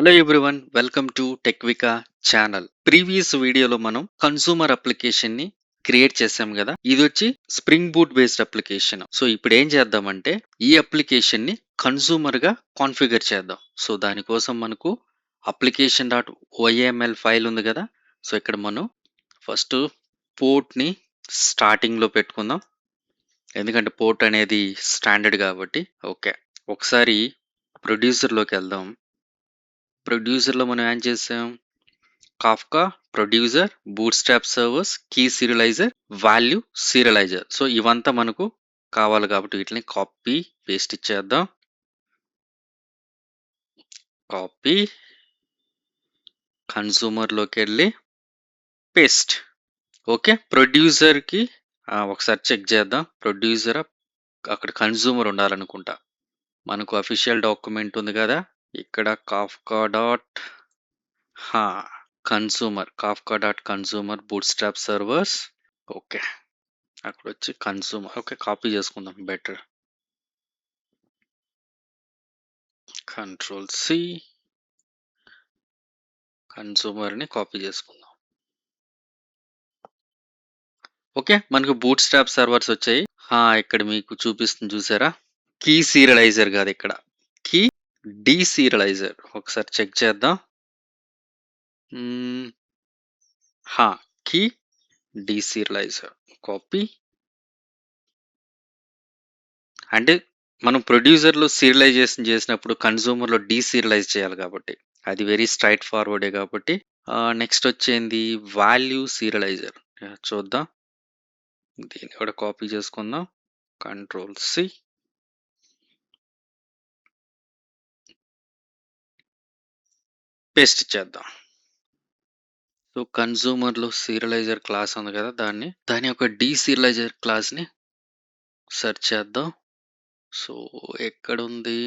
Hello everyone, welcome to టెక్వికా channel. Previous వీడియోలో మనం కన్సూమర్ అప్లికేషన్ ని క్రియేట్ చేసాం కదా. ఇది వచ్చి spring boot based application. So ఇప్పుడు ఏం చేద్దామంటే ఈ అప్లికేషన్ ని కన్సూమర్ గా కాన్ఫిగర్ చేద్దాం. సో దానికోసం మనకు అప్లికేషన్ డాట్ ఓఏఎంఎల్ ఫైల్ ఉంది కదా. సో ఇక్కడ మనం ఫస్ట్ పోర్ట్ ని స్టార్టింగ్ లో పెట్టుకుందాం, ఎందుకంటే పోర్ట్ అనేది స్టాండర్డ్ కాబట్టి. ఓకే, ఒకసారి ప్రొడ్యూసర్ లోకి వెళ్దాం. ప్రొడ్యూసర్లో మనం ఏం చేసాం? Kafka producer, bootstrap servers, key serializer, value serializer. So ఇవంతా మనకు కావాలి కాబట్టి వీటిని కాపీ పేస్ట్ ఇచ్చేద్దాం. కాపీ, కన్సూమర్లోకి వెళ్ళి పేస్ట్. ఓకే, ప్రొడ్యూసర్కి ఒకసారి చెక్ చేద్దాం. ప్రొడ్యూసర్ అక్కడ కన్సూమర్ ఉండాలనుకుంటా. మనకు అఫీషియల్ డాక్యుమెంట్ ఉంది కదా, ఇక్కడ Kafka dot consumer, Kafka dot consumer bootstrap servers. Okay, అక్కడ వచ్చి కన్సూమర్. ఓకే, కాపీ చేసుకుందాం బెటర్. కంట్రోల్ సి, కన్సూమర్ని కాపీ చేసుకుందాం. ఓకే, మనకు బూట్ స్ట్రాప్ సర్వర్స్ వచ్చాయి. ఇక్కడ మీకు చూపిస్తుంది చూసారా, కీ సీరియలైజర్ కాదు, ఇక్కడ కీ డీసీరియలైజర్. ఒకసారి చెక్ చేద్దాం. Key deserializer copy. అంటే మనం ప్రొడ్యూసర్లో సీరియలైజేషన్ చేసినప్పుడు కన్సూమర్లో డీసీరియలైజ్ చేయాలి కాబట్టి అది వెరీ స్ట్రైట్ ఫార్వర్డే కాబట్టి. నెక్స్ట్ వచ్చేది వాల్యూ సీరియలైజర్. చూద్దాం, దీన్ని కూడా కాపీ చేసుకుందాం. కంట్రోల్ సి, పేస్ట్ చేద్దాం. సో కన్సూమర్లో సీరియలైజర్ క్లాస్ ఉంది కదా, దాని యొక్క డీసీరియలైజర్ క్లాస్ని సెర్చ్ చేద్దాం. సో ఎక్కడుంది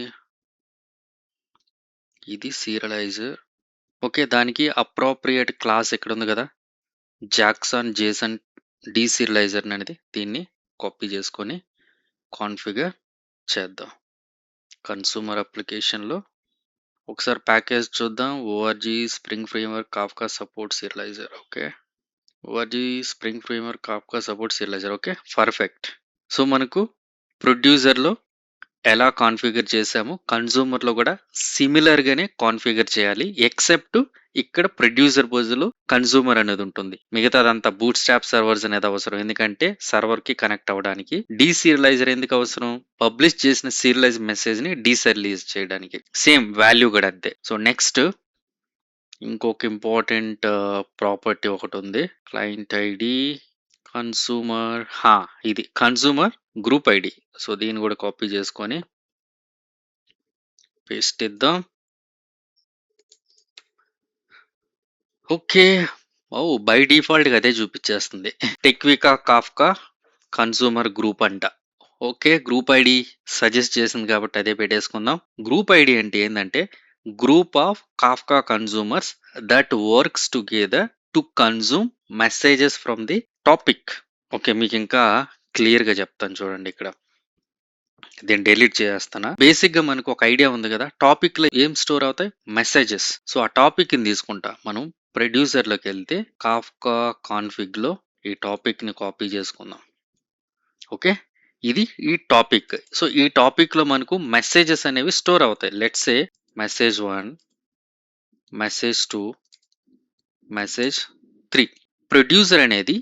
ఇది సీరియలైజర్? ఓకే, దానికి అప్రోప్రియేట్ క్లాస్ ఇక్కడ ఉంది కదా, జాక్సన్ జేసన్ డీసీరియలైజర్ అనేది. దీన్ని కాపీ చేసుకొని కాన్ఫిగర్ చేద్దాం. కన్సూమర్ అప్లికేషన్లో ఒకసారి ప్యాకేజ్ చూద్దాం. O R G spring framework Kafka support serializer. Okay, O R G spring framework Kafka support serializer. Okay, perfect. So మనకు ప్రొడ్యూసర్లో ఎలా కాన్ఫిగర్ చేసాము, కన్సూమర్లో కూడా సిమిలర్గానే కాన్ఫిగర్ చేయాలి. ఎక్సెప్ట్ ఇక్కడ ప్రొడ్యూసర్ బదులు కన్సూమర్ అనేది ఉంటుంది. మిగతాదంతా బూట్ స్ట్రాప్ సర్వర్స్ అనేది అవసరం, ఎందుకంటే సర్వర్ కి కనెక్ట్ అవ్వడానికి. డీసీరియలైజర్ ఎందుకు అవసరం? పబ్లిష్ చేసిన సీరియలైజ్ మెసేజ్ ని డీసీరియలైజ్ చేయడానికి. సేమ్ వాల్యూ కూడా అంతే. సో నెక్స్ట్ ఇంకొక ఇంపార్టెంట్ ప్రాపర్టీ ఒకటి ఉంది, క్లయింట్ ఐడి కన్సూమర్. ఇది కన్సూమర్ గ్రూప్ ఐడి. సో దీన్ని కూడా కాపీ చేసుకొని పేస్ట్ ఇద్దాం. ఓకే, బై డిఫాల్ట్ గా అదే చూపించేస్తుంది. టెక్వికా కాఫ్కా కన్సూమర్ గ్రూప్ అంట. ఓకే, గ్రూప్ ఐడి సజెస్ట్ చేసింది కాబట్టి అదే పెట్టేసుకుందాం. గ్రూప్ ఐడి అంటే ఏంటంటే group of Kafka consumers that works together to consume messages from the topic. Okay, మీకు ఇంకా క్లియర్ గా చెప్తాను చూడండి. ఇక్కడ దీన్ని డిలీట్ చేస్తానా. బేసిక్ గా మనకు ఒక ఐడియా ఉంది కదా, టాపిక్ లో ఏం స్టోర్ అవుతాయి? మెసేజెస్. సో ఆ టాపిక్ ని తీసుకుంటా. మనం ప్రొడ్యూసర్ లోకి వెళ్తే కాఫ్కా కాన్ఫిగ్ లో ఈ టాపిక్ ని కాపీ చేసుకుందాం. ఓకే, ఇది ఈ టాపిక్. సో ఈ టాపిక్ లో మనకు మెసేజెస్ అనేవి స్టోర్ అవుతాయి. Let's say message 1, message 2, message 3. Producer అనేది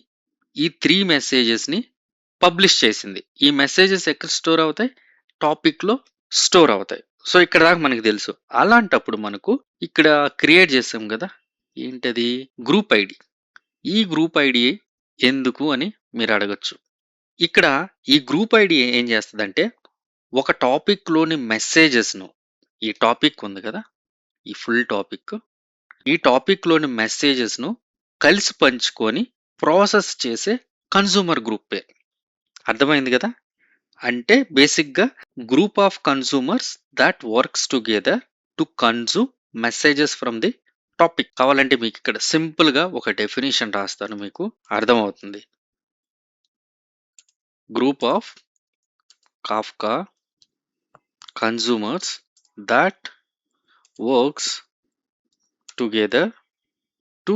ఈ 3 మెసేజెస్ ని పబ్లిష్ చేసింది. ఈ మెసేజెస్ ఎక్కడ స్టోర్ అవుతాయి? టాపిక్ లో స్టోర్ అవుతాయి. సో ఇక్కడ దాకా మనకి తెలుసు. అలాంటప్పుడు మనకు ఇక్కడ క్రియేట్ చేసాం కదా, ఏంటది? Group ID. ఈ గ్రూప్ ఐడి ఎందుకు అని మీరు అడగచ్చు. ఇక్కడ ఈ గ్రూప్ ఐడి ఏం చేస్తుందంటే ఒక టాపిక్ లోని మెసేజెస్ ను, ఈ టాపిక్ ఉంది కదా, ఈ ఫుల్ టాపిక్, ఈ టాపిక్ లోని మెసేజెస్ ను కలిసి పంచుకొని ప్రాసెస్ చేసే కన్సూమర్ గ్రూపే. అర్థమైంది కదా? అంటే బేసిక్గా group of consumers that works together to consume messages from the topic. కావాలంటే మీకు ఇక్కడ సింపుల్ గా ఒక డెఫినేషన్ రాస్తాను, మీకు అర్థమవుతుంది. Group of Kafka consumers that works together to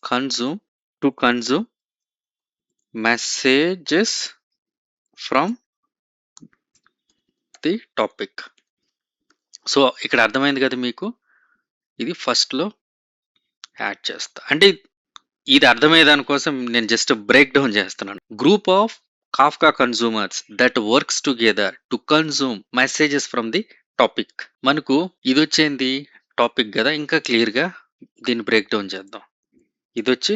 consume messages from the topic. So ఇక్కడ అర్థమైంది కదా మీకు. ఇది ఫస్ట్‌లో యాడ్ చేస్తా. అంటే ఇది అర్థమయ్యే దాని కోసం నేను జస్ట్ బ్రేక్ డౌన్ చేస్తున్నాను. Group of Kafka consumers that works together to consume messages from the topic. మనకు ఇదొచ్చేంది టాపిక్ కదా, ఇంకా క్లియర్‌గా దీన్ని బ్రేక్ డౌన్ చేద్దాం. ఇదొచ్చి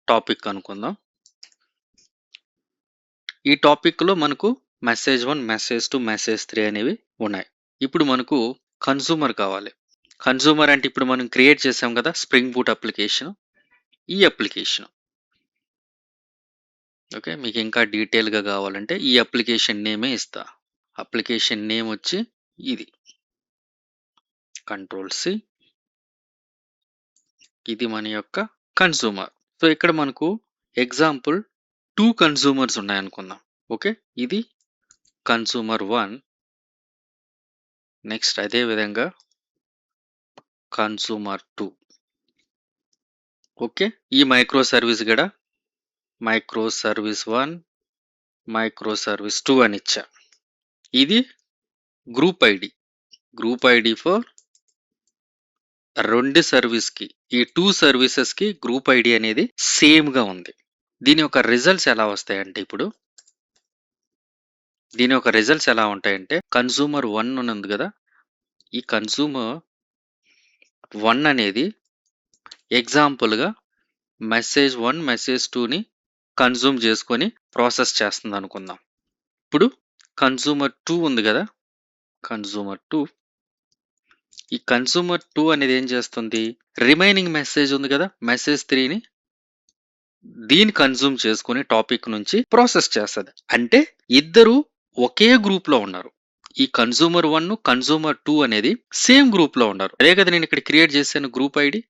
టాపిక్ అనుకుందాం. ఈ టాపిక్‌లో మనకు మెసేజ్ 1, మెసేజ్ 2, మెసేజ్ 3 అనేవి ఉన్నాయి. ఇప్పుడు మనకు కన్జ్యూమర్ కావాలి. కన్జ్యూమర్ అంటే ఇప్పుడు మనం క్రియేట్ చేసాం కదా స్ప్రింగ్ బూట్ అప్లికేషన్. ఈ అప్లికేషన్. ఓకే. మీకు ఇంకా డీటెయిల్‌గా కావాలంటే ఈ అప్లికేషన్ నేమే ఇస్తా. అప్లికేషన్ నేమ్ వచ్చి ఇది. కంట్రోల్-సి. ఇది మన యొక్క కన్జ్యూమర్. సో ఇక్కడ మనకు ఎగ్జాంపుల్ 2 కన్జ్యూమర్స్ ఉన్నాయనుకుందాం. ఓకే. ఇది కన్జ్యూమర్ 1. నెక్స్ట్ అదే విధంగా కన్జ్యూమర్ 2. ఓకే. ఈ మైక్రో సర్వీస్ కూడా మైక్రో సర్వీస్ 1, మైక్రో సర్వీస్ 2 అని ఇచ్చా. ఇది group ID. Group ID for 2 సర్వీస్‌కి, ఈ 2 సర్వీసెస్‌కి గ్రూప్ ఐడి అనేది సేమ్‌గా ఉంది. దీని యొక్క రిజల్ట్స్ ఎలా వస్తాయంటే ఇప్పుడు దీని యొక్క రిజల్ట్స్ ఎలా ఉంటాయంటే కన్జ్యూమర్ 1 అని ఉంది కదా, ఈ కన్జ్యూమర్ 1 అనేది ఎగ్జాంపుల్‌గా మెసేజ్ 1, మెసేజ్ 2ని కన్జ్యూమ్ చేసుకొని ప్రాసెస్ చేస్తుంది అనుకుందాం. ఇప్పుడు కన్జ్యూమర్ 2 ఉంది కదా, కన్జ్యూమర్ 2, ఈ కన్జ్యూమర్ 2 అనేది ఏం చేస్తుంది, రిమైనింగ్ మెసేజ్ ఉంది కదా మెసేజ్ 3ని దీన్ని కన్జ్యూమ్ చేసుకొని టాపిక్ నుంచి ప్రాసెస్ చేస్తుంది. అంటే ఇద్దరు ఒకే గ్రూప్లో ఉన్నారు. ఈ కన్జ్యూమర్ 1, కన్జ్యూమర్ 2 అనేది సేమ్ గ్రూప్లో ఉన్నారు. అదే కదా నేను ఇక్కడ క్రియేట్ చేశాను గ్రూప్ ఐడి.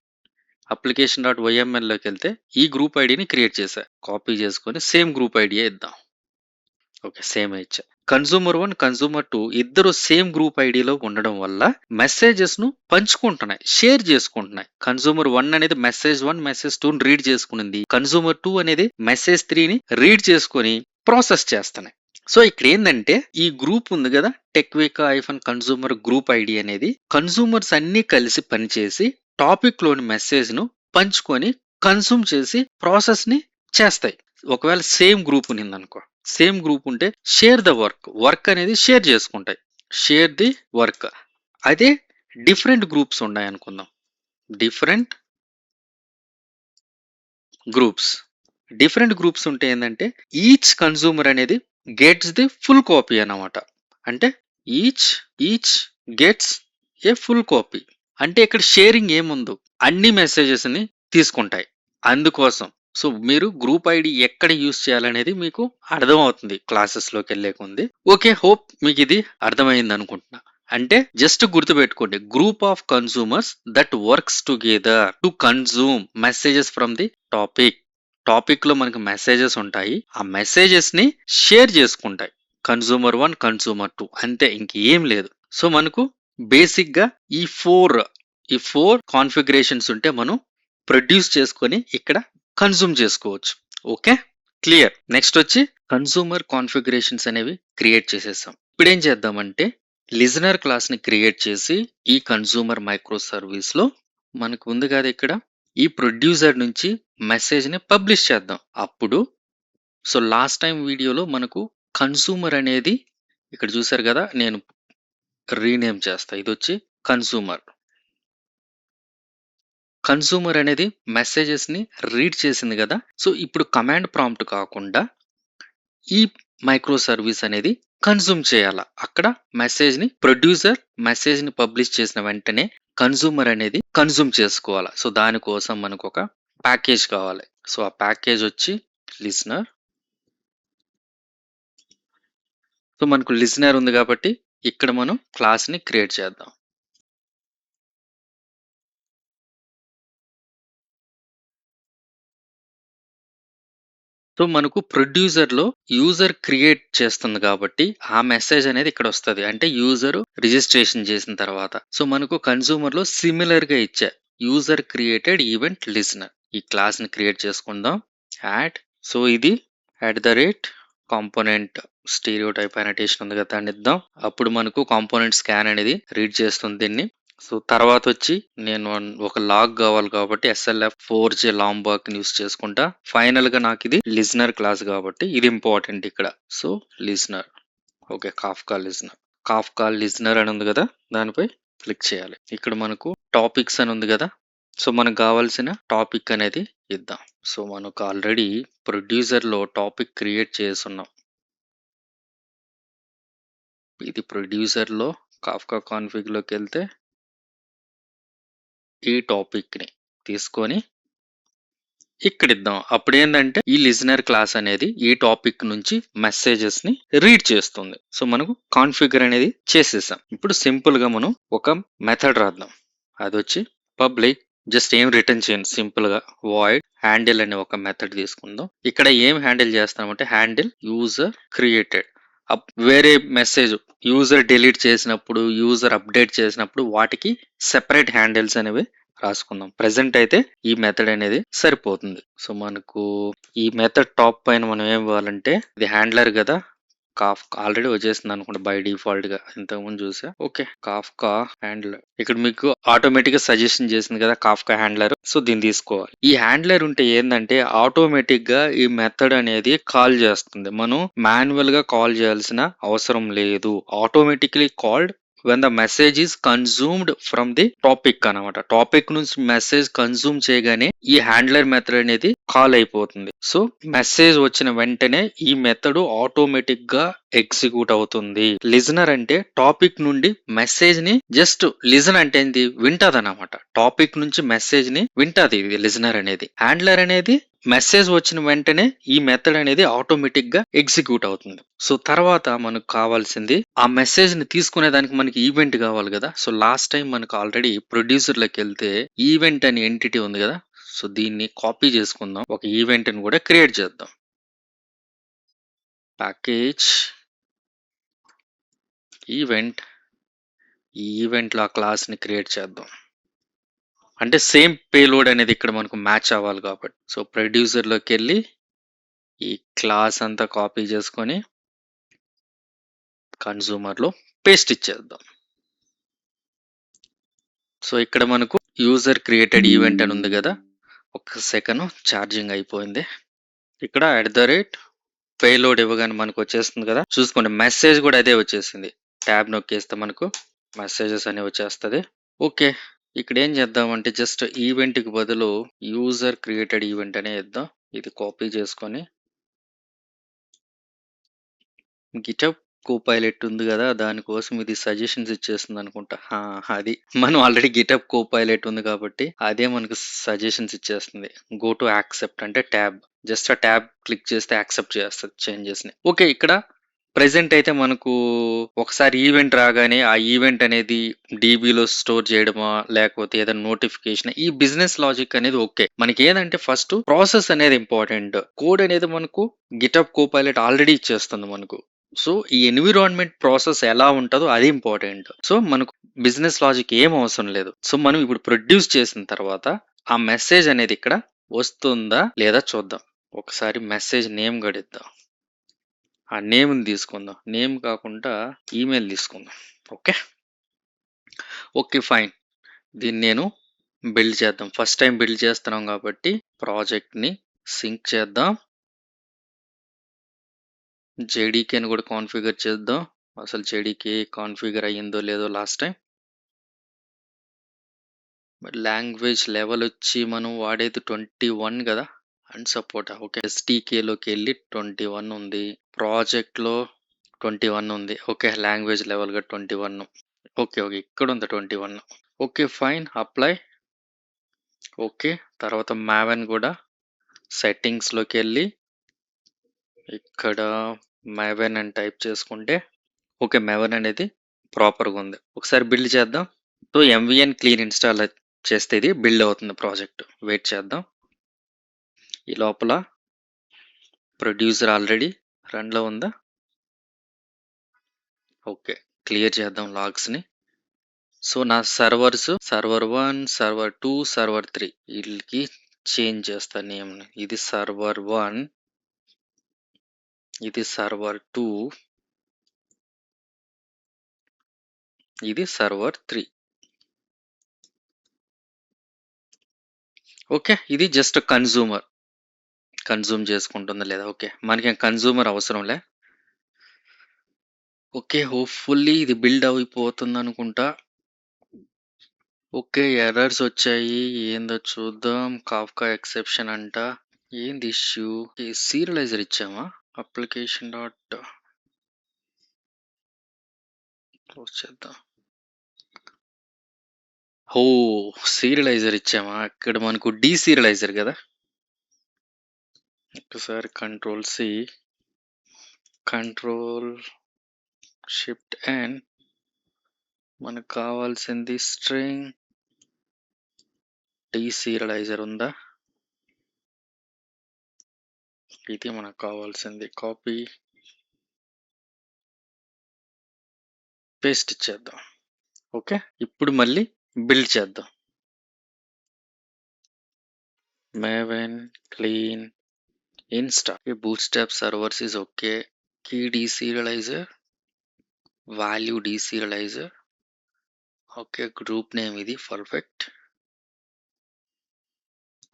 application.yml లోకి వెళ్తే ఈ గ్రూప్ ఐడిని క్రియేట్ చేశా. కాపీ చేసుకొని సేమ్ గ్రూప్ ఐడియే ఇద్దాం. ఓకే. సేమ్ ఇచ్చా. కన్జ్యూమర్ 1, కన్జ్యూమర్ 2 ఇద్దరు సేమ్ గ్రూప్ ఐడిలో ఉండడం వల్ల మెసేజెస్ ను పంచుకుంటున్నాయి, షేర్ చేసుకుంటున్నాయి. కన్జ్యూమర్ 1 అనేది మెసేజ్ 1, మెసేజ్ 2ని రీడ్ చేసుకునింది. కన్జ్యూమర్ 2 అనేది మెసేజ్ 3ని రీడ్ చేసుకొని ప్రాసెస్ చేస్తున్నాయి. సో ఇక్కడ ఏంటంటే ఈ గ్రూప్ ఉంది కదా టెక్వికా-కన్జ్యూమర్ గ్రూప్ ఐడి అనేది కన్జ్యూమర్స్ అన్ని కలిసి పనిచేసి టాపిక్ లోని మెసేజ్ ను పంచుకొని కన్జ్యూమ్ చేసి ప్రాసెస్ ని చేస్తాయి. ఒకవేళ సేమ్ గ్రూప్ ఉన్నిందనుకో, సేమ్ గ్రూప్ ఉంటే షేర్ ద వర్క్ అనేది షేర్ చేసుకుంటాయి. Share the work. అదే డిఫరెంట్ గ్రూప్స్ ఉన్నాయి అనుకుందాం. డిఫరెంట్ గ్రూప్స్ ఉంటే ఏంటంటే ఈచ్ కన్జ్యూమర్ అనేది గెట్స్ ది ఫుల్ కాపీ అన్నమాట. అంటే ఈచ్ గెట్స్ ఏ ఫుల్ కాపీ. అంటే ఇక్కడ షేరింగ్ ఏముందో అన్ని మెసేజెస్ ని తీసుకుంటాయి. అందుకోసం సో మీరు గ్రూప్ ఐడి ఎక్కడ యూస్ చేయాలనేది మీకు అర్థం అవుతుంది క్లాసెస్లోకి వెళ్ళే కొంది. ఓకే, హోప్ మీకు ఇది అర్థమైంది అనుకుంటున్నా. అంటే జస్ట్ గుర్తుపెట్టుకోండి, group of consumers that works together to consume messages from the topic లో మనకి మెసేజెస్ ఉంటాయి. ఆ మెసేజెస్ ని షేర్ చేసుకుంటాయి కన్జ్యూమర్ 1, కన్జ్యూమర్ 2, అంతే, ఇంకేం లేదు. సో మనకు బేసిక్ గా ఈ ఫోర్ కాన్ఫిగరేషన్స్ ఉంటే మనం ప్రొడ్యూస్ చేసుకొని ఇక్కడ కన్జ్యూమ్ చేసుకోవచ్చు. Okay, clear. నెక్స్ట్ వచ్చి కన్జ్యూమర్ కాన్ఫిగరేషన్స్ అనేవి క్రియేట్ చేసేసాం. ఇప్పుడు ఏం చేద్దామంటే లిజనర్ క్లాస్ ని క్రియేట్ చేసి ఈ కన్జ్యూమర్ మైక్రో సర్వీస్ లో మనకు ఉంది కదా ఇక్కడ ఈ ప్రొడ్యూసర్ నుంచి మెసేజ్ ని పబ్లిష్ చేద్దాం. అప్పుడు సో లాస్ట్ టైం వీడియోలో మనకు కన్జ్యూమర్ అనేది ఇక్కడ చూసారు కదా, నేను రీనేమ్ చేస్తా. ఇది వచ్చి కన్జ్యూమర్ అనేది మెసేజెస్ ని రీడ్ చేసింది కదా. సో ఇప్పుడు కమాండ్ ప్రాంప్ట్ కాకుండా ఈ మైక్రో సర్వీస్ అనేది కన్జ్యూమ్ చేయాలా. అక్కడ ప్రొడ్యూసర్ మెసేజ్ ని పబ్లిష్ చేసిన వెంటనే కన్జ్యూమర్ అనేది కన్జ్యూమ్ చేసుకోవాలా. సో దానికోసం మనకు ఒక ప్యాకేజ్ కావాలి. సో ఆ ప్యాకేజ్ వచ్చి లిజనర్. సో మనకు లిజనర్ ఉంది కాబట్టి ఇక్కడ మనం క్లాస్ ని క్రియేట్ చేద్దాం. సో, మనకు ప్రొడ్యూసర్‌లో యూజర్ క్రియేట్ చేస్తుంది కాబట్టి, ఆ మెసేజ్ అనేది ఇక్కడొస్తది. అంటే యూజరు రిజిస్ట్రేషన్ చేసిన తర్వాత. సో, మనకు కన్జ్యూమర్‌లో సిమిలర్‌గా ఇచ్చా. User created event listener. ఈ క్లాస్‌ని క్రియేట్ చేసుకుందాం. యాడ్. సో, ఇది కాంపోనెంట్ స్టీరియోటైప్ అనోటేషన్ ఉంది కదా! దాన్నిద్దాం. అప్పుడు మనకు కాంపోనెంట్ స్కాన్ అనేది రీడ్ చేస్తుంది దీన్ని. సో, తర్వాతొచ్చి నేను ఒక లాగ్ గావాలి కాబట్టి ఎస్ఎల్ఎఫ్ 4జే లాంబార్క్‌ని యూజ్ చేసుకుంటా. ఫైనల్‌గా నాకిది లిజనర్ క్లాస్ గాబట్టి ఇది ఇంపార్టెంట్ ఇక్కడ. So, listener. Okay. Kafka listener అని ఉంది గదా! దానిపై క్లిక్ చేయాలి. ఇక్కడ మనకు టాపిక్స్ అని ఉంది గదా! సో, మనకు గావాల్సిన టాపిక్ అనేది ఇద్దాం. సో, మనకు ఆల్రెడీ ప్రొడ్యూసర్‌లో టాపిక్ క్రియేట్ చేసున్నాం. ఇది ప్రొడ్యూసర్‌లో కాఫ్కా కాన్ఫిగ్‌లోకెళ్తే ఈ టాపిక్‌ని తీసుకొని ఇక్కడిద్దాం. అప్పుడేందంటే ఈ లిజనర్ క్లాస్ అనేది ఈ టాపిక్ నుంచి మెసేజెస్‌ని రీడ్ చేస్తుంది. సో, మనకు కాన్ఫిగర్ అనేది చేసేసాం. ఇప్పుడు సింపుల్‌గా మనం ఒక మెథడ్ రాద్దాం. అదొచ్చి పబ్లిక్ జస్ట్ ఏం రిటర్న్ చేయను సింపుల్‌గా వాయిడ్ హ్యాండిల్ అనే ఒక మెథడ్ తీసుకుందాం. ఇక్కడ ఏం హ్యాండిల్ చేస్తామంటే హ్యాండిల్ యూజర్ క్రియేటెడ్. వేరే మెసేజ్ యూజర్ డిలీట్ చేసినప్పుడు, యూజర్ అప్డేట్ చేసినప్పుడు వాటికి సెపరేట్ హ్యాండిల్స్ అనేవి రాసుకుందాం. ప్రెజెంట్ అయితే ఈ మెథడ్ అనేది సరిపోతుంది. సో, మనకు ఈ మెథడ్ టాప్ పైన మనం ఏం ఇవ్వాలంటే ఇది హ్యాండ్లర్ కదా! కాఫ్కా ఆల్రెడీ వచ్చేసింది అనుకుంటా బై డిఫాల్ట్ గా ఇంతకుముందు చూసా. ఓకే. కాఫ్కా హ్యాండ్లర్ ఇక్కడ మీకు ఆటోమేటిక్ గా సజెషన్ చేసింది కదా కాఫ్కా హ్యాండ్లర్. సో, దీన్ని తీసుకోవాలి. ఈ హ్యాండ్లర్ ఉంటే ఏందంటే ఆటోమేటిక్ గా ఈ మెథడ్ అనేది కాల్ చేస్తుంది. మనం మాన్యువల్ గా కాల్ చేయాల్సిన అవసరం లేదు. Automatically called when the message is consumed from the topic అనమాట. టాపిక్ నుంచి మెసేజ్ కన్జ్యూమ్ చేయగానే ఈ హ్యాండ్లర్ మెథడ్ అనేది కాల్ అయిపోతుంది. సో, మెసేజ్ వచ్చిన వెంటనే ఈ మెథడ్ ఆటోమేటిక్ గా ఎగ్జిక్యూట్ అవుతుంది. లిజనర్ అంటే టాపిక్ నుండి మెసేజ్ ని జస్ట్ లిజన్ అంటే ఏంది వింటదన్నమాట. టాపిక్ నుంచి మెసేజ్ ని వింటది ఇది లిజనర్ అనేది. హ్యాండ్లర్ అనేది మెసేజ్ వచ్చిన వెంటనే ఈ మెథడ్ అనేది ఆటోమేటిక్ గా ఎగ్జిక్యూట్ అవుతుంది. సో, తర్వాత మనకు కావాల్సింది ఆ మెసేజ్ ని తీసుకునే దానికి మనకి ఈవెంట్ కావాలి కదా! సో, లాస్ట్ టైం మనకు ఆల్రెడీ ప్రొడ్యూసర్ లోకి వెళ్తే ఈవెంట్ అనే ఎంటిటీ ఉంది కదా! సో, దీన్ని కాపీ చేసుకుందాం. ఒక ఈవెంట్ ని కూడా క్రియేట్ చేద్దాం. ప్యాకేజ్ ఈవెంట్ ఈ ఈవెంట్ లో ఆ క్లాస్ ని క్రియేట్ చేద్దాం. అంటే సేమ్ పేలోడ్ అనేది ఇక్కడ మనకు మ్యాచ్ అవ్వాలి కాబట్టి. సో, ప్రొడ్యూసర్ లోకి వెళ్ళి ఈ క్లాస్ అంతా కాపీ చేసుకొని కన్జ్యూమర్ లో పేస్ట్ ఇచ్చేద్దాం. సో, ఇక్కడ మనకు యూజర్ క్రియేటెడ్ ఈవెంట్ అని ఉంది కదా! ఒక్క సెకను ఛార్జింగ్ అయిపోయింది. ఇక్కడ పేలోడ్ ఇవ్వగానే మనకు వచ్చేస్తుంది కదా! చూసుకోండి మెసేజ్ కూడా అదే వచ్చేసింది. ట్యాబ్ నొక్కేస్తే మనకు మెసేజెస్ అనేవి వచ్చేస్తది. ఓకే. ఇక్కడ ఏం చేద్దామంటే జస్ట్ ఈవెంట్ కి బదులు యూజర్ క్రియేటెడ్ ఈవెంట్ అనే ఇద్దాం. ఇది కాపీ చేసుకొని గిటబ్ కోపైలట్ ఉంది కదా! దానికోసం ఇది సజెషన్స్ ఇచ్చేస్తుంది అనుకుంటా. అది. మనం ఆల్రెడీ గిటబ్ కోపైలట్ ఉంది కాబట్టి అదే మనకు సజెషన్స్ ఇచ్చేస్తుంది. గో టు యాక్సెప్ట్ అంటే ట్యాబ్. జస్ట్ ఆ ట్యాబ్ క్లిక్ చేస్తే యాక్సెప్ట్ చేస్తది చేంజెస్‌ని. ఓకే. ఇక్కడ ప్రెజెంట్ అయితే మనకు ఒకసారి ఈవెంట్ రాగానే ఆ ఈవెంట్ అనేది డీబీలో స్టోర్ చేయడమా లేకపోతే ఏదైనా నోటిఫికేషన్ ఈ బిజినెస్ లాజిక్ అనేది ఓకే. మనకి ఏదంటే ఫస్ట్ ప్రాసెస్ అనేది ఇంపార్టెంట్. కోడ్ అనేది మనకు గిటబ్ కోపైలట్ ఆల్రెడీ ఇచ్చేస్తుంది మనకు. సో, ఈ ఎన్విరాన్మెంట్ ప్రాసెస్ ఎలా ఉంటదో అది ఇంపార్టెంట్. సో, మనకు బిజినెస్ లాజిక్ ఏం అవసరం లేదు. సో, మనం ఇప్పుడు ప్రొడ్యూస్ చేసిన తర్వాత ఆ మెసేజ్ అనేది ఇక్కడ వస్తుందా లేదా చూద్దాం. ఒకసారి మెసేజ్ నేమ్ గడిద్దాం. ఆ నేమ్‌ని తీసుకుందాం. నేమ్ కాకుండా ఈమెయిల్ తీసుకుందాం. ఓకే. ఓకే. ఫైన్. దీన్ని నేను బిల్డ్ చేద్దాం. ఫస్ట్ టైమ్ బిల్డ్ చేస్తున్నాం కాబట్టి ప్రాజెక్ట్‌ని సింక్ చేద్దాం. జేడీకేని కూడా కాన్ఫిగర్ చేద్దాం. అసలు జేడీకే కాన్ఫిగర్ అయ్యిందో లేదో లాస్ట్ టైం. మరి లాంగ్వేజ్ లెవెల్ వచ్చి మనం వాడేది 21 కదా! అన్‌సపోర్ట్ ఓకే. ఎస్‌టీకేలోకెళ్ళి 21 ఉంది. ప్రాజెక్ట్‌లో 21 ఉంది. ఓకే. లాంగ్వేజ్ లెవెల్‌గా 21. ఓకే. ఓకే. ఇక్కడుంది 21. ఓకే. ఫైన్. అప్లై. ఓకే. తర్వాత మావెన్ కూడా సెట్టింగ్స్‌లోకెళ్ళి ఇక్కడ మావెన్ అని టైప్ చేసుకుంటే ఓకే. మావెన్ అనేది ప్రాపర్‌గా ఉంది. ఒకసారి బిల్డ్ చేద్దాం. సో, ఎంవీఎన్ క్లీన్ ఇన్‌స్టాల్ చేస్తే ఇది బిల్డ్ అవుతుంది ప్రాజెక్ట్. వెయిట్ చేద్దాం. ఈ లోపల ప్రొడ్యూసర్ ఆల్రెడీ రన్‌లో ఉందా? ఓకే. క్లియర్ చేద్దాం లాగ్స్‌ని. సో, నా సర్వర్ 1, సర్వర్ 2, సర్వర్ 3 ఈట్లికి చేంజ్ చేస్తా నేమ్‌ని. ఇది సర్వర్ 1, ఇది సర్వర్ 2, ఇది సర్వర్ 3. ఓకే. ఇది జస్ట్ కన్జ్యూమ్ చేసుకుంటుందా లేదా? ఓకే. మనకేం కన్జ్యూమర్ అవసరంలే. ఓకే. హోప్‌ఫుల్లీ ఇది బిల్డ్ అయిపోతుందనుకుంటా. ఓకే. ఎర్రర్స్ వచ్చాయి. ఏందో చూద్దాం. కాఫ్కా ఎక్సెప్షన్ అంట. ఏంది ఇష్యూ? ఈ సీరియలైజర్ ఇచ్చామా? అప్లికేషన్ డాట్ క్లోజ్ చేద్దాం. ఓహ్! సీరియలైజర్ ఇచ్చామా? ఇక్కడ మనకు డీసీరియలైజర్ గదా! ఒక్కసారి కంట్రోల్ సి, కంట్రోల్ షిఫ్ట్ ఎన్, మనకు కావాల్సింది స్ట్రింగ్ డీసీరియలైజర్ ఉందా? ఇది మనకు కావాల్సింది. కాపీ, పేస్ట్ ఇచ్చేద్దాం. ఓకే. ఇప్పుడు మళ్ళీ బిల్డ్ చేద్దాం. maven clean install. Okay, bootstrap servers is okay. Key deserializer, value deserializer. Okay. Group name ఇది పర్ఫెక్ట్.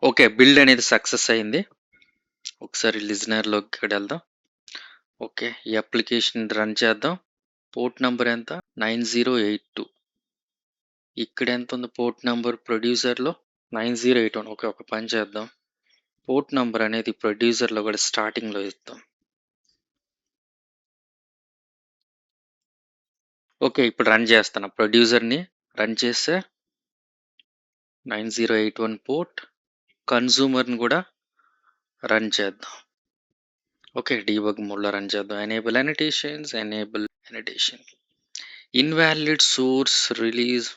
ఓకే. బిల్డ్ అనేది సక్సెస్ అయింది. ఒకసారి లిజనర్‌లోకి ఇక్కడ వెళ్దాం. ఓకే. ఈ అప్లికేషన్ రన్ చేద్దాం. పోర్ట్ నంబర్ ఎంత? 9082. ఇక్కడ ఎంత ఉంది పోర్ట్ నంబర్ ప్రొడ్యూసర్‌లో? 9081. ఓకే. ఒక పని చేద్దాం. పోర్ట్ నంబర్ అనేది ప్రొడ్యూసర్‌లో కూడా స్టార్టింగ్‌లో ఇద్దాం. ఓకే. ఇప్పుడు రన్ చేస్తున్నా. ప్రొడ్యూసర్‌ని రన్ చేస్తే 9081 పోర్ట్. కన్జ్యూమర్‌ని కూడా రన్ చేద్దాం. ఓకే. డీబగ్ మోడ్‌లో రన్ చేద్దాం. Enable annotations, enable annotation. Invalid source release.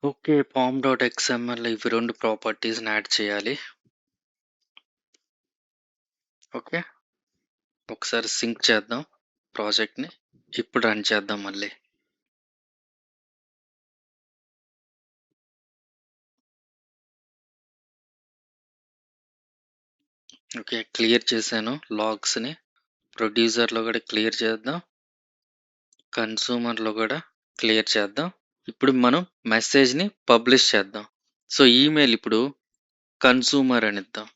Okay. pom.xml ఇవి 2 ప్రాపర్టీస్‌ని యాడ్ చేయాలి. ఓకే. ఒకసారి సింక్ చేద్దాం ప్రాజెక్ట్‌ని. ఇప్పుడు రన్ చేద్దాం మళ్ళీ. ఓకే. క్లియర్ చేశాను లాగ్స్‌ని. ప్రొడ్యూసర్‌లో కూడా క్లియర్ చేద్దాం. కన్జ్యూమర్‌లో కూడా క్లియర్ చేద్దాం. ఇప్పుడు మనం మెసేజ్‌ని పబ్లిష్ చేద్దాం. సో, ఈమెయిల్ ఇప్పుడు కన్జ్యూమర్ అని ఇద్దాం.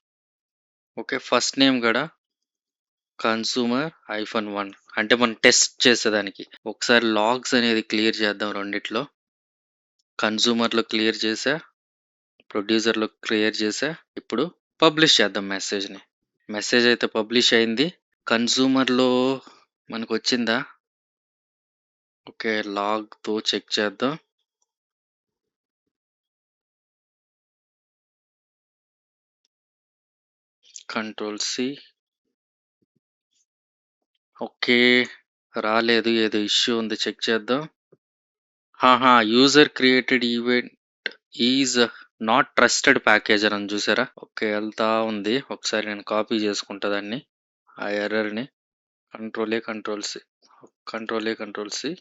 ఓకే. ఫస్ట్ నేమ్ కూడా కన్జ్యూమర్-1 అంటే మనం టెస్ట్ చేసేదానికి. ఒకసారి లాగ్స్ అనేది క్లియర్ చేద్దాం రెండిట్లో. కన్జ్యూమర్‌లో క్లియర్ చేశా. ప్రొడ్యూసర్‌లో క్లియర్ చేశా. ఇప్పుడు పబ్లిష్ చేద్దాం మెసేజ్‌ని. మెసేజ్ అయితే పబ్లిష్ అయింది. కన్జ్యూమర్‌లో మనకొచ్చిందా? ఓకే. లాగ్‌తో చెక్ చేద్దాం. Control C. ఓకే. రాలేదు. ఏదో ఇష్యూ ఉంది చెక్ చేద్దాం. User created event is not trusted package అని చూసారా? ఓకే. వెళ్తా ఉంది. ఒకసారి నేను కాపీ చేసుకుంటా దాన్ని. ఆ ఎర్రర్‌ని. Control A, control C. Control A, control C.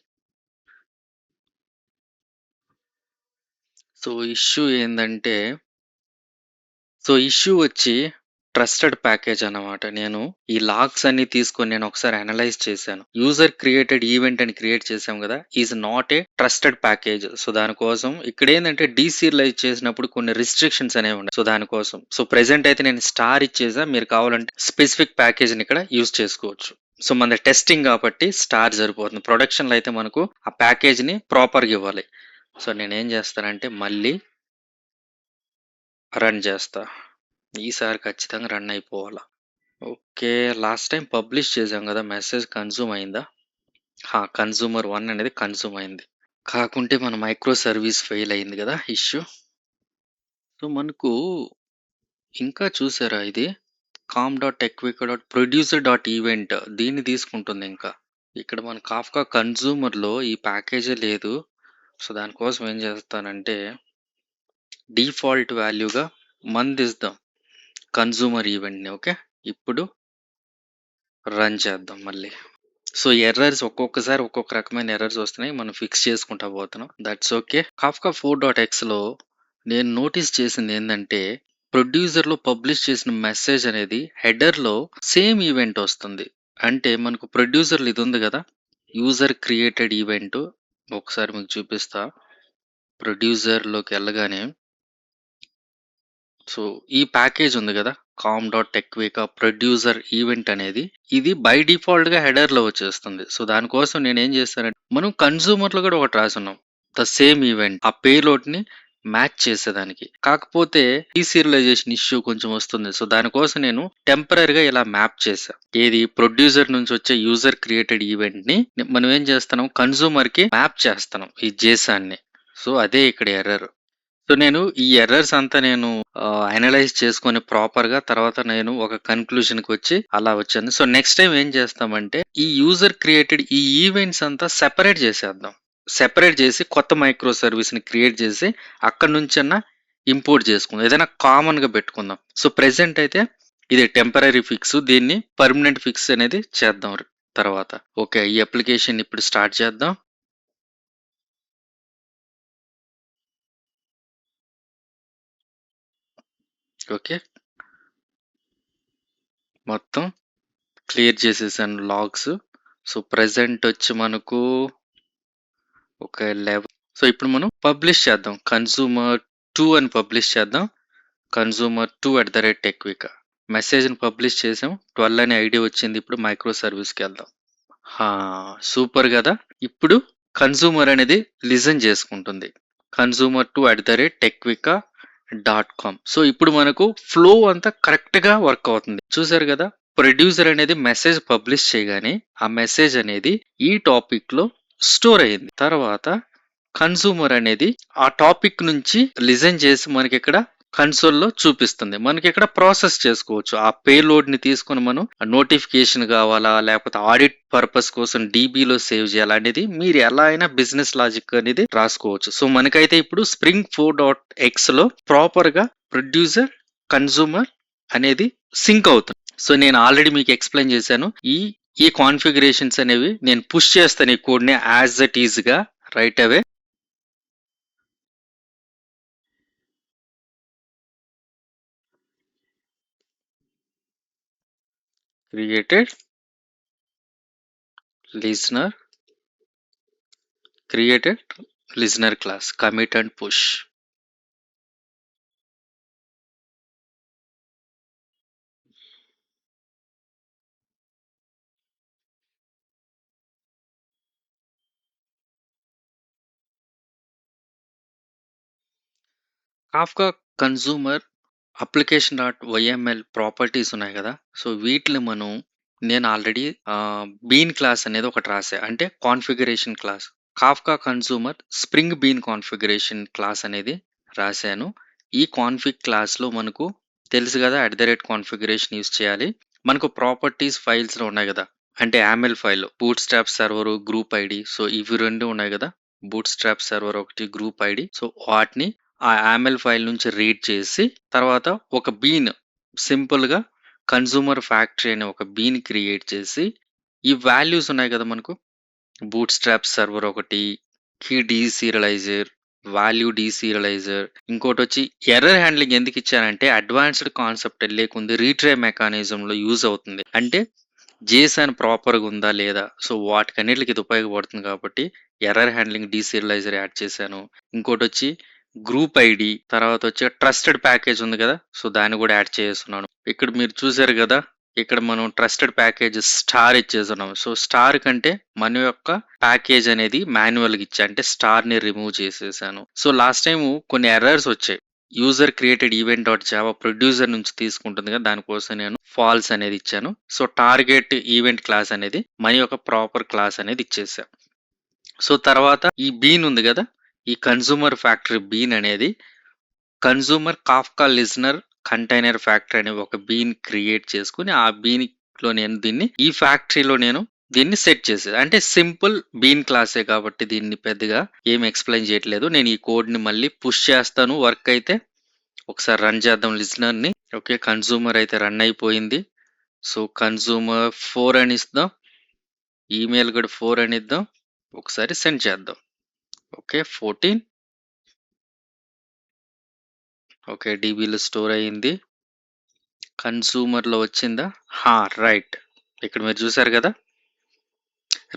So, issue వచ్చి ట్రస్టెడ్ ప్యాకేజ్ అన్నమాట. నేను ఈ లాగ్స్ అన్ని తీసుకొని నేను ఒకసారి అనలైజ్ చేశాను. యూజర్ క్రియేటెడ్ ఈవెంట్ అని క్రియేట్ చేసాం కదా! Is not a trusted package. So, దానికోసం ఇక్కడ ఏంటంటే డీసీరియలైజ్ చేసినప్పుడు కొన్ని రిస్ట్రిక్షన్స్ అనేవి ఉన్నాయి. సో, దానికోసం. సో, ప్రెజెంట్ అయితే నేను స్టార్ ఇచ్చేసా. మీరు కావాలంటే స్పెసిఫిక్ ప్యాకేజ్‌ని ఇక్కడ యూజ్ చేసుకోవచ్చు. సో, మనది టెస్టింగ్ కాబట్టి స్టార్ సరిపోతుంది. ప్రొడక్షన్‌లో అయితే మనకు ఆ ప్యాకేజ్‌ని ప్రాపర్‌గా ఇవ్వాలి. సో, నేనేం చేస్తానంటే మళ్ళీ రన్ చేస్తా. ఈసారి ఖచ్చితంగా రన్ అయిపోవాల. ఓకే. లాస్ట్ టైం పబ్లిష్ చేసాం కదా! మెసేజ్ కన్జ్యూమ్ అయిందా? కన్జ్యూమర్ 1 అనేది కన్జ్యూమ్ అయింది. కాకుంటే మన మైక్రో సర్వీస్ ఫెయిల్ అయింది కదా! ఇష్యూ. సో, మనకు ఇంకా చూసారా ఇది? com.equica.producer.event దీన్ని తీసుకుంటుంది ఇంకా. ఇక్కడ మన కాఫ్కా కన్జ్యూమర్‌లో ఈ ప్యాకేజే లేదు. సో, దానికోసం ఏం చేస్తానంటే డిఫాల్ట్ వాల్యూగా మనదిస్తాం. కన్జ్యూమర్ ఈవెంట్‌ని. ఓకే. ఇప్పుడు రన్ చేద్దాం మళ్ళీ. సో, ఎర్రర్స్ ఒక్కొక్కసారి ఒక్కొక్క రకమైన ఎర్రర్స్ వస్తున్నాయి. మనం ఫిక్స్ చేసుకుంటా పోతున్నాం. That's okay. కాఫ్కా 4.xలో నేను నోటీస్ చేసిందేందంటే, ప్రొడ్యూసర్‌లో పబ్లిష్ చేసిన మెసేజ్ అనేది హెడర్‌లో సేమ్ ఈవెంట్ వస్తుంది. అంటే మనకు ప్రొడ్యూసర్‌లో ఇదుంది గదా! User created event. ఒకసారి మీకు చూపిస్తా. ప్రొడ్యూసర్‌లోకెళ్ళగానే సో, ఈ ప్యాకేజ్ ఉంది గదా! కామ్.టెక్వికా ప్రొడ్యూసర్ ఈవెంట్ అనేది ఇది బై డిఫాల్ట్‌గా హెడర్‌లో వచ్చేస్తుంది. సో, దానికోసం నేనేం చేశానంటే మనం కన్జ్యూమర్‌లో గూడా ఒకటి రాసున్నాం. ద సేమ్ ఈవెంట్ ఆ పేలోడ్‌ని మ్యాచ్ చేసేదానికి. కాకపోతే డీసీరియలైజేషన్ ఇష్యూ కొంచెం వస్తుంది. సో, దానికోసం నేను టెంపరరీగా ఇలా మ్యాప్ చేశా. ఏది ప్రొడ్యూసర్ నుంచి వచ్చే యూజర్ క్రియేటెడ్ ఈవెంట్‌ని మనం ఏం చేస్తున్నాం కన్జ్యూమర్‌కి మ్యాప్ చేస్తున్నాం ఈ జేసన్‌ని. సో, అదే ఇక్కడ ఎర్రర్. సో, నేను ఈ ఎర్రర్స్ అంతా నేను అనలైజ్ చేసుకొని ప్రాపర్‌గా తర్వాత నేను ఒక కన్‌క్లూజన్‌కొచ్చి అలా వచ్చాను. సో, నెక్స్ట్ టైమ్ ఏం చేస్తామంటే, ఈ యూజర్ క్రియేటెడ్ ఈ ఈవెంట్స్ అంతా సెపరేట్ చేసేద్దాం. సెపరేట్ చేసి కొత్త మైక్రో సర్వీస్‌ని క్రియేట్ చేసి అక్కడి నుంచన్నా ఇంపోర్ట్ చేసుకుందాం. ఏదైనా కామన్‌గా పెట్టుకుందాం. సో, ప్రెజెంట్ అయితే ఇది టెంపరరీ ఫిక్స్. దీన్ని పర్మనెంట్ ఫిక్స్ అనేది చేద్దాం తర్వాత. ఓకే. ఈ అప్లికేషన్ ఇప్పుడు స్టార్ట్ చేద్దాం. ఓకే. మొత్తం క్లియర్ చేసేసాను లాగ్స్. సో, ప్రెజెంట్ వచ్చి మనకు ఒక 11. సో, ఇప్పుడు మనం పబ్లిష్ చేద్దాం. కన్జ్యూమర్ 2 అని పబ్లిష్ చేద్దాం. కన్జ్యూమర్ 2@టెక్వికా. మెసేజ్‌ని పబ్లిష్ చేసాం. 12 అనే ఐడీ వచ్చింది. ఇప్పుడు మైక్రో సర్వీస్‌కెళ్దాం. హా! సూపర్ గదా! ఇప్పుడు కన్జ్యూమర్ అనేది లిజన్ చేసుకుంటుంది. consumer2@techvica.com. సో, ఇప్పుడు మనకు ఫ్లో అంతా కరెక్ట్‌గా వర్క్ అవుతుంది. చూసారు గదా! ప్రొడ్యూసర్ అనేది మెసేజ్ పబ్లిష్ చేయగానే, ఆ మెసేజ్ అనేది ఈ టాపిక్‌లో స్టోర్ అయింది. తర్వాత కన్జ్యూమర్ అనేది ఆ టాపిక్ నుంచి లిజన్ చేసి మనకిక్కడ కన్సోల్‌లో చూపిస్తుంది. మనకిక్కడ ప్రాసెస్ చేసుకోవచ్చు. ఆ పేలోడ్‌ని తీసుకొని మనం నోటిఫికేషన్ కావాలా? లేకపోతే ఆడిట్ పర్పస్ కోసం డీబీలో సేవ్ చేయాలా? అనేది మీరు ఎలా అయినా బిజినెస్ లాజిక్ అనేది రాసుకోవచ్చు. సో, మనకైతే ఇప్పుడు స్ప్రింగ్ 4.xలో ప్రాపర్‌గా ప్రొడ్యూసర్, కన్జ్యూమర్ అనేది సింక్ అవుతుంది. సో, నేను ఆల్రెడీ మీకు ఎక్స్‌ప్లెయిన్ చేశాను. ఈ కాన్ఫిగరేషన్స్ అనేవి నేను పుష్ చేస్తాను ఈ కోడ్‌ని యాస్ ఇట్ ఈస్‌గా right away. Created listener created listener class commit and push. Kafka consumer application dot YML properties ఉన్నాయి కదా సో వీటిని మనం నేను ఆల్రెడీ బీన్ క్లాస్ అనేది ఒకటి రాసా అంటే configuration class Kafka consumer spring bean configuration class అనేది రాశాను ఈ కాన్ఫిగ్ క్లాస్లో మనకు తెలుసు కదా కాన్ఫిగరేషన్ యూస్ చేయాలి మనకు ప్రాపర్టీస్ ఫైల్స్లో ఉన్నాయి కదా అంటే YAML file boot strap server group ID so ఇవి రెండు ఉన్నాయి కదా బూట్ స్ట్రాప్ సర్వర్ ఒకటి గ్రూప్ ఐడి సో వాటిని ఆ యామెల్ ఫైల్ నుంచి రీడ్ చేసి తర్వాత ఒక బీన్ సింపుల్‌గా కన్జ్యూమర్ ఫ్యాక్టరీ అనే ఒక బీన్ క్రియేట్ చేసి, ఈ వాల్యూస్ ఉన్నాయి కదా మనకు. బూట్‌స్ట్రాప్ సర్వర్ ఒకటి, కీ డీసీరియలైజర్, వాల్యూ డీసీరియలైజర్, ఇంకోటొచ్చి ఎర్రర్ హ్యాండ్లింగ్ ఎందుకిచ్చానంటే అడ్వాన్స్‌డ్ కాన్సెప్ట్ ఎళ్ళేకుంది రీట్రై మెకానిజంలో యూజ్ అవుతుంది. అంటే జేసన్ ప్రాపర్‌గా ఉందా లేదా? సో వాటికన్నిట్లికి ఇది ఉపయోగపడుతుంది కాబట్టి ఎర్రర్ హ్యాండ్లింగ్ డీసీరియలైజర్ యాడ్ చేశాను. ఇంకోటొచ్చి గ్రూప్ ఐడీ తర్వాతొచ్చి ట్రస్టెడ్ ప్యాకేజ్ ఉంది కదా! సో దాన్ని కూడా యాడ్ చేసేసున్నాను. ఇక్కడ మీరు చూసారు కదా! ఇక్కడ మనం ట్రస్టెడ్ ప్యాకేజ్ స్టార్ ఇచ్చేసున్నాం. సో స్టార్ కంటే మన యొక్క ప్యాకేజ్ అనేది మాన్యువల్‌గా ఇచ్చా. అంటే స్టార్‌ని రిమూవ్ చేసేసాను. సో లాస్ట్ టైము కొన్ని ఎర్రర్స్ వచ్చాయి. User created event dot Java producer నుంచి తీసుకుంటుంది కదా! దానికోసం నేను ఫాల్స్ అనేది ఇచ్చాను. సో టార్గెట్ ఈవెంట్ క్లాస్ అనేది మన యొక్క ప్రాపర్ క్లాస్ అనేది ఇచ్చేసా. సో తర్వాత ఈ బీన్ ఉంది కదా! ఈ కన్జ్యూమర్ ఫ్యాక్టరీ బీన్ అనేది consumer Kafka listener container factory అనే ఒక బీన్ క్రియేట్ చేసుకొని ఆ బీన్‌లో నేను ఈ ఫ్యాక్టరీలో నేను దీన్ని సెట్ చేసేది. అంటే సింపుల్ బీన్ క్లాసే కాబట్టి దీన్ని పెద్దగా ఏమి ఎక్స్‌ప్లెయిన్ చేయట్లేదు. నేను ఈ కోడ్‌ని మళ్ళీ పుష్ చేస్తాను వర్క్ అయితే. ఒకసారి రన్ చేద్దాం లిజనర్‌ని. ఓకే. కన్జ్యూమర్ అయితే రన్ అయిపోయింది. సో, కన్జ్యూమర్ 4 అని ఇద్దాం. ఈమెయిల్ కూడా 4 అని ఇద్దాం. ఒకసారి సెండ్ చేద్దాం. ఓకే. 14 ఓకే. డీబీలో స్టోర్ అయింది. కన్జ్యూమర్‌లో వచ్చిందా? రైట్. ఇక్కడ మీరు చూసారు కదా!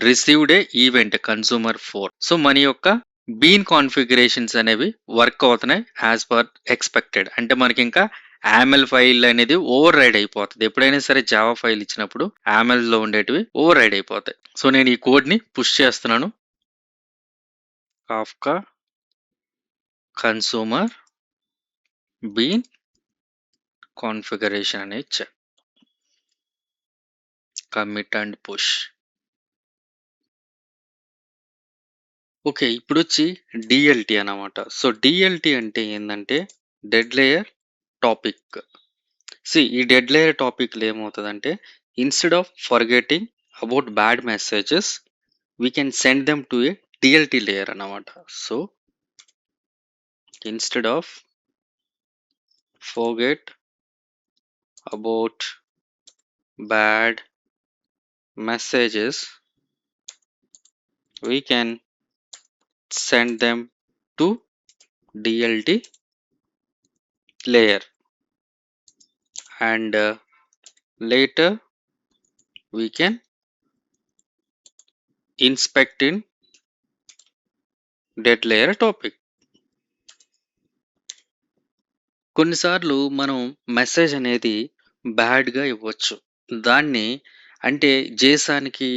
Received a event consumer 4. So, మన యొక్క బీన్ కాన్ఫిగరేషన్స్ అనేవి వర్క్ అవుతున్నాయి యాజ్ పర్ ఎక్స్‌పెక్టెడ్. అంటే మనకింకా యామెల్ ఫైల్ అనేది ఓవర్ రైడ్ అయిపోతది. ఎప్పుడైనా సరే జావా ఫైల్ ఇచ్చినప్పుడు యామెల్‌లో ఉండేటివి ఓవర్ రైడ్ అయిపోతాయి. సో, నేను ఈ కోడ్‌ని పుష్ చేస్తున్నాను. కాఫ్కా కన్జ్యూమర్ బీన్ కాన్ఫిగరేషన్ అని ఇచ్చా. Commit and push. ఓకే. ఇప్పుడొచ్చి డీఎల్‌టీ అన్నమాట. సో, డీఎల్‌టీ అంటే ఏందంటే డెడ్ లేయర్ టాపిక్. ఈ డెడ్ లేయర్ టాపిక్‌లో ఏమవుతదంటే instead of forgetting about bad messages we can send them to a DLT layer అన్నమాట. So, instead of forget about bad messages we can send them to DLT layer and later we can inspect in dead layer topic. కొన్నిసార్లు మనం message అనేది బ్యాడ్‌గా ఇవ్వచ్చు. దాన్ని అంటే జేసాన్‌కి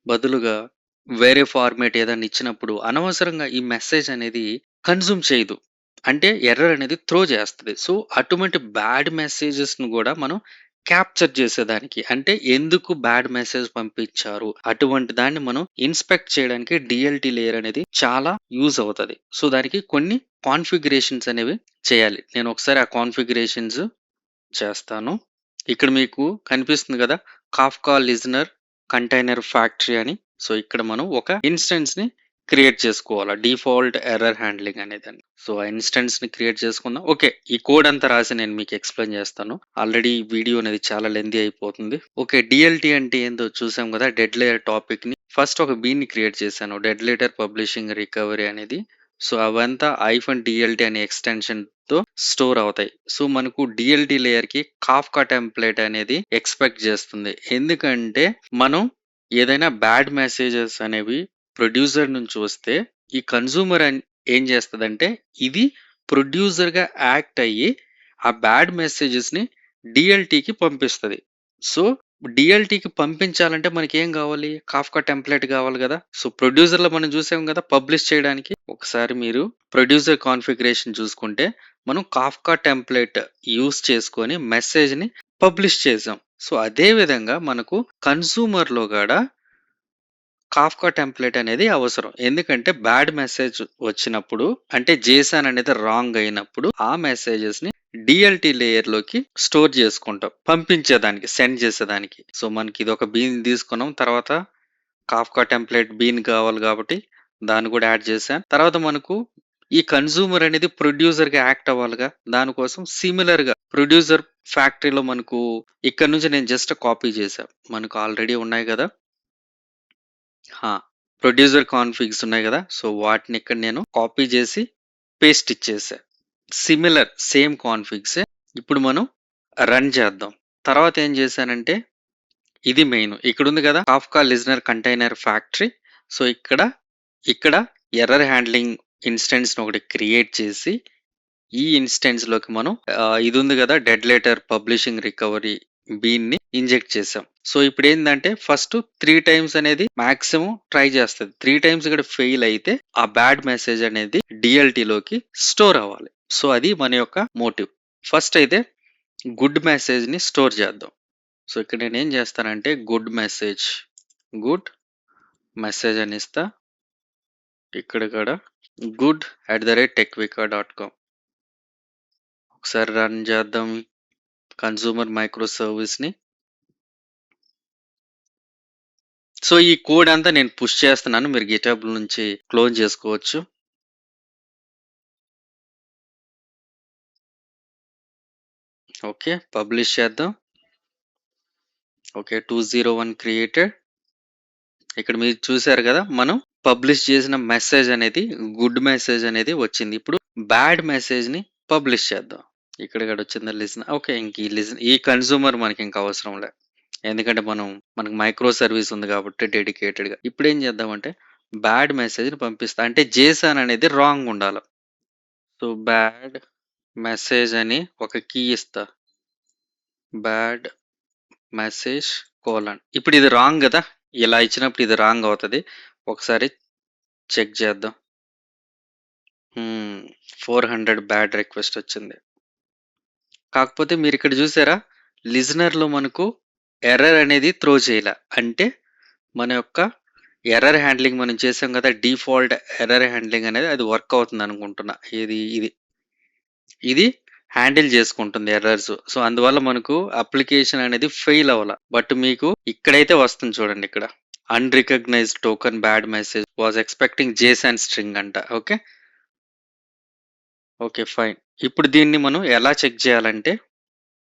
బదులుగా వేరే ఫార్మాట్ ఏదన్నా ఇచ్చినప్పుడు అనవసరంగా ఈ మెసేజ్ అనేది కన్జ్యూమ్ చేయదు. అంటే ఎర్రర్ అనేది త్రో చేస్తది. సో, అటువంటి బ్యాడ్ మెసేజెస్‌ని గూడా మనం క్యాప్చర్ చేసేదానికి అంటే ఎందుకు బ్యాడ్ మెసేజ్ పంపించారు? అటువంటి దాన్ని మనం ఇన్స్పెక్ట్ చేయడానికి డీఎల్‌టీ లేయర్ అనేది చాలా యూజ్ అవుతది. సో, దానికి కొన్ని కాన్ఫిగరేషన్స్ అనేవి చేయాలి. నేను ఒకసారి ఆ కాన్ఫిగరేషన్స్ చేస్తాను. ఇక్కడ మీకు కనిపిస్తుంది గదా! కాఫ్కా లిజనర్ కంటైనర్ ఫ్యాక్టరీ అని. సో, ఇక్కడ మనం ఒక ఇన్‌స్టెన్స్‌ని క్రియేట్ చేసుకోవాల. డిఫాల్ట్ ఎర్రర్ హ్యాండ్లింగ్ అనేదని. సో, ఆ ఇన్‌స్టెన్స్‌ని క్రియేట్ చేసుకుందాం. ఓకే. ఈ కోడ్ అంతా రాసి నేను మీకు ఎక్స్‌ప్లెయిన్ చేస్తాను. ఆల్రెడీ ఈ వీడియో అనేది చాలా లెంథీ అయిపోతుంది. ఓకే. డీఎల్‌టీ అంటే ఏందో చూసాం గదా! డెడ్ లేయర్ టాపిక్‌ని ఫస్ట్ ఒక బీన్‌ని క్రియేట్ చేశాను. డెడ్ లేటర్ పబ్లిషింగ్ రికవరీ అనేది. సో, అవంతా -DLT అనే ఎక్స్‌టెన్షన్‌తో స్టోర్ అవుతాయి. సో, మనకు డీఎల్‌టీ లేయర్‌కి కాఫ్కా టెంప్లేట్ అనేది ఎక్స్‌పెక్ట్ చేస్తుంది. ఎందుకంటే మనం ఏదైనా బ్యాడ్ మెసేజెస్ అనేవి ప్రొడ్యూసర్ నుంచి వస్తే ఈ కన్జ్యూమర్ ఏం చేస్తదంటే ఇది ప్రొడ్యూసర్‌గా యాక్ట్ అయ్యి ఆ బ్యాడ్ మెసేజెస్‌ని డీఎల్‌టీకి పంపిస్తది. సో, డీఎల్‌టీకి పంపించాలంటే మనకేం గావాలి? కాఫ్కా టెంప్లేట్ గావాలి గదా! సో, ప్రొడ్యూసర్‌లో మనం చూసాం గదా! పబ్లిష్ చేయడానికి. ఒకసారి మీరు ప్రొడ్యూసర్ కాన్ఫిగరేషన్ చూసుకుంటే మనం కాఫ్కా టెంప్లేట్ యూజ్ చేసుకొని మెసేజ్‌ని పబ్లిష్ చేసాం. సో, అదే విధంగా మనకు కన్జ్యూమర్‌లో గూడా కాఫ్కా టెంప్లేట్ అనేది అవసరం. ఎందుకంటే బ్యాడ్ మెసేజ్ వచ్చినప్పుడు అంటే జేసన్ అనేది రాంగ్ అయినప్పుడు ఆ మెసేజెస్‌ని డీఎల్‌టీ లేయర్‌లోకి స్టోర్ చేసుకుంటాం. పంపించేదానికి, సెండ్ చేసేదానికి. సో, మనకి ఇదొక బీన్ తీసుకున్నాం. తర్వాత కాఫ్కా టెంప్లేట్ బీన్ కావాలి కాబట్టి దాన్ని కూడా యాడ్ చేశాను. తర్వాత మనకు ఈ కన్జ్యూమర్ అనేది ప్రొడ్యూసర్‌గా యాక్ట్ అవ్వాలిగా. దానికోసం సిమిలర్‌గా ప్రొడ్యూసర్ ఫ్యాక్టరీలో మనకు ఇక్కడ నుంచి నేను జస్ట్ కాపీ చేశా. మనకు ఆల్రెడీ ఉన్నాయి గదా! ఆ! ప్రొడ్యూసర్ కాన్ఫిగ్స్ ఉన్నాయి గదా! సో, వాటిని ఇక్కడ నేను కాపీ చేసి పేస్ట్ ఇచ్చేసా. సిమిలర్ సేమ్ కాన్ఫిగ్సే. ఇప్పుడు మనం రన్ చేద్దాం. తర్వాత ఏం చేశానంటే ఇది మెయిన్. ఇక్కడుంది గదా! Kafka listener container factory. So, ఇక్కడ ఎర్రర్ హ్యాండ్లింగ్ ఇన్‌స్టెన్స్‌ని ఒకటి క్రియేట్ చేసి ఈ ఇన్‌స్టెన్స్‌లోకి మనం ఇదుంది గదా! డెడ్ లెటర్ పబ్లిషింగ్ రికవరీ బీన్‌ని ఇంజెక్ట్ చేసాం. సో, ఇప్పుడేందంటే ఫస్ట్ 3 టైమ్స్ అనేది మాక్సిమం ట్రై చేస్తది. 3 టైమ్స్ గూడా ఫెయిల్ అయితే ఆ బ్యాడ్ మెసేజ్ అనేది డీఎల్‌టీలోకి స్టోర్ అవ్వాలి. సో, అది మన యొక్క మోటివ్. ఫస్ట్ అయితే గుడ్ మెసేజ్‌ని స్టోర్ చేద్దాం. సో, ఇక్కడ నేనేం చేస్తానంటే గుడ్ మెసేజ్ అని ఇస్తా. ఇక్కడ కూడా good@techvika.com ఒకసారి రన్ చేద్దాం కన్జ్యూమర్ మైక్రో సర్వీస్‌ని. సో, ఈ కోడ్ అంతా నేను పుష్ చేస్తున్నాను. మీరు గిట్‌హబ్ నుంచి క్లోన్ చేసుకోవచ్చు. ఓకే. పబ్లిష్ చేద్దాం. ఓకే. 201 క్రియేటెడ్. ఇక్కడ మీరు చూసారు కదా! మనం పబ్లిష్ చేసిన మెసేజ్ అనేది గుడ్ మెసేజ్ అనేది వచ్చింది. ఇప్పుడు బ్యాడ్ మెసేజ్‌ని పబ్లిష్ చేద్దాం. ఇక్కడ కూడా వచ్చిందా లిజన్? ఓకే. ఇంక ఈ కన్జ్యూమర్ మనకింక అవసరం లే. ఎందుకంటే మనకు మైక్రో సర్వీస్ ఉంది కాబట్టి డెడికేటెడ్‌గా. ఇప్పుడేం చేద్దామంటే బ్యాడ్ మెసేజ్‌ని పంపిస్తా. అంటే జేసన్ అనేది రాంగ్ ఉండాల. సో, బ్యాడ్ మెసేజ్ అని ఒక కీ ఇస్తా. Bad message colon. ఇప్పుడు ఇది రాంగ్ గదా! ఇలా ఇచ్చినప్పుడు ఇది రాంగ్ అవుతది. ఒకసారి చెక్ చేద్దాం. 400 బ్యాడ్ రిక్వెస్ట్ వచ్చింది. కాకపోతే మీరిక్కడ చూసారా? లిజనర్‌లో మనకు ఎర్రర్ అనేది త్రో చేయలా. అంటే మన యొక్క ఎర్రర్ హ్యాండ్లింగ్ మనం చేసాం కదా! డిఫాల్ట్ ఎర్రర్ హ్యాండ్లింగ్ అనేది అది వర్క్ అవుతుందనుకుంటున్నా. ఇది హ్యాండిల్ చేసుకుంటుంది ఎర్రర్స్. సో, అందువల్ల మనకు అప్లికేషన్ అనేది ఫెయిల్ అవ్వల. బట్ మీకు ఇక్కడైతే వస్తుంది చూడండి ఇక్కడ. Unrecognised token bad message was expecting Jason string అంట. ఓకే. ఓకే. ఫైన్. ఇప్పుడు దీన్ని మనం ఎలా చెక్ చేయాలంటే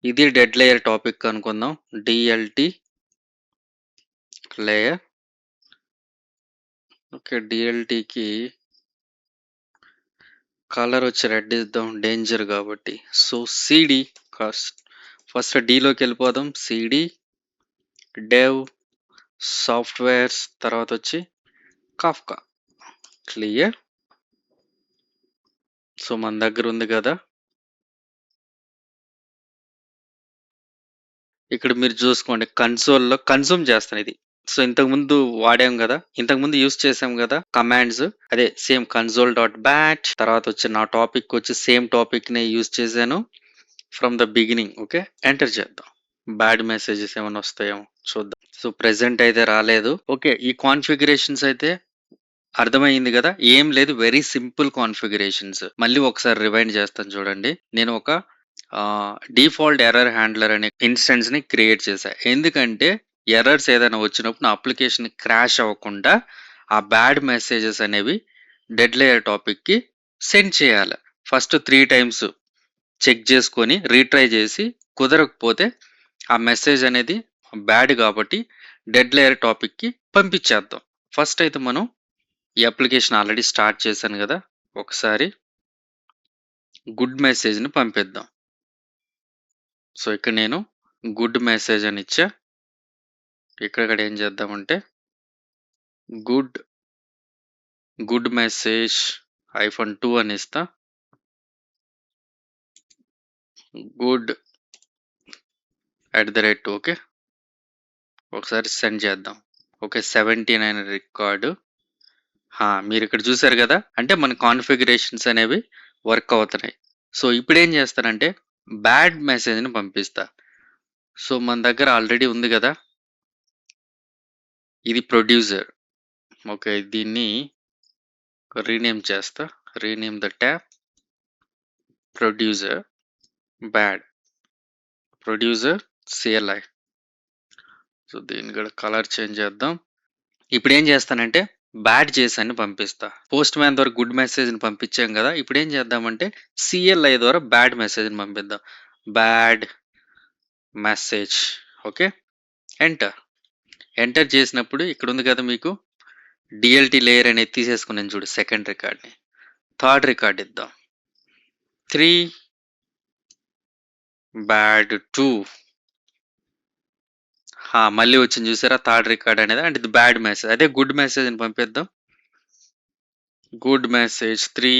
ఇది డెడ్ లేయర్ టాపిక్ అనుకుందాం. DLT layer. ఓకే. డీఎల్‌టీకి కలర్ వచ్చి రెడ్ ఇద్దాం డేంజర్ కాబట్టి. సో, సీడీ ఫస్ట్ డీలోకెళ్ళిపోదాం. సీడీ డెవ్ సాఫ్ట్‌వేర్స్ తర్వాతొచ్చి కాఫ్కా. క్లియర్. సో, మన దగ్గరుంది గదా! ఇక్కడ మీరు చూసుకోండి కన్సోల్‌లో కన్జ్యూమ్ చేస్తానిది. సో, ఇంతకుముందు వాడాం గదా! ఇంతకుముందు యూజ్ చేసాం గదా! కమాండ్స్ అదే సేమ్ కన్సోల్ డాట్ బ్యాట్ తర్వాతొచ్చి నా టాపిక్‌కొచ్చి సేమ్ టాపిక్‌నే యూజ్ చేశాను. From the beginning okay. Enter చేద్దాం. బ్యాడ్ మెసేజెస్ ఏమన్నా వస్తాయేమో చూద్దాం. సో, ప్రెజెంట్ అయితే రాలేదు. ఓకే. ఈ కాన్ఫిగరేషన్స్ అయితే అర్థమయింది గదా! ఏం లేదు. Very simple configurations. మళ్ళీ ఒకసారి రివైండ్ చేస్తాను చూడండి. నేను ఒక డిఫాల్ట్ ఎర్రర్ హ్యాండ్లర్ అనే ఇన్‌స్టెన్స్‌ని క్రియేట్ చేశా. ఎందుకంటే ఎర్రర్స్ ఏదైనా వచ్చినప్పుడు నా అప్లికేషన్ క్రాష్ అవ్వకుండా ఆ బ్యాడ్ మెసేజెస్ అనేవి డెడ్ లేయర్ టాపిక్‌కి సెండ్ చేయాల. ఫస్ట్ 3 టైమ్స్ చెక్ చేసుకొని రీట్రై చేసి కుదరకపోతే ఆ మెసేజ్ అనేది బ్యాడ్ కాబట్టి డెడ్ లేయర్ టాపిక్‌కి పంపించేద్దాం. ఫస్ట్ అయితే మనం ఈ అప్లికేషన్ ఆల్రెడీ స్టార్ట్ చేశాను గదా! ఒకసారి గుడ్ మెసేజ్‌ని పంపిద్దాం. సో, ఇక్కడ నేను గుడ్ మెసేజ్ అని ఇచ్చా. ఇక్కడ కూడా ఏం చేద్దామంటే గుడ్ గుడ్ మెసేజ్ -2 అని ఇస్తా. Good okay. ఒకసారి సెండ్ చేద్దాం. ఓకే. 79 రికార్డ్. మీరిక్కడ చూసారు గదా! అంటే మన కాన్ఫిగరేషన్స్ అనేవి వర్క్ అవుతున్నాయి. సో, ఇప్పుడేం చేస్తానంటే బ్యాడ్ మెసేజ్‌ని పంపిస్తా. సో, మన దగ్గర ఆల్రెడీ ఉంది గదా! ఇది ప్రొడ్యూసర్. ఓకే. దీన్ని రీనేమ్ చేస్తా. Rename the tab producer bad producer CLI. So, దీన్ని కూడా కలర్ చేంజ్ చేద్దాం. ఇప్పుడేం చేస్తానంటే బ్యాడ్ జేసన్‌ని పంపిస్తా. పోస్ట్ మ్యాన్ ద్వారా గుడ్ మెసేజ్‌ని పంపించాం గదా! ఇప్పుడేం చేద్దామంటే CLI ద్వారా బ్యాడ్ మెసేజ్‌ని పంపిద్దాం. Bad message okay. Enter. Enter చేసినప్పుడు ఇక్కడుంది కదా మీకు డీఎల్‌టీ లేయర్ అనేది తీసేసుకున్నాను చూడు సెకండ్ రికార్డ్‌ని. థర్డ్ రికార్డ్ ఇద్దాం. 3 బ్యాడ్ 2 మళ్ళీ వచ్చింది చూసారా థర్డ్ రికార్డ్ అనేది. అంటే ఇది బ్యాడ్ మెసేజ్. అదే గుడ్ మెసేజ్‌ని పంపిద్దాం. Good message 3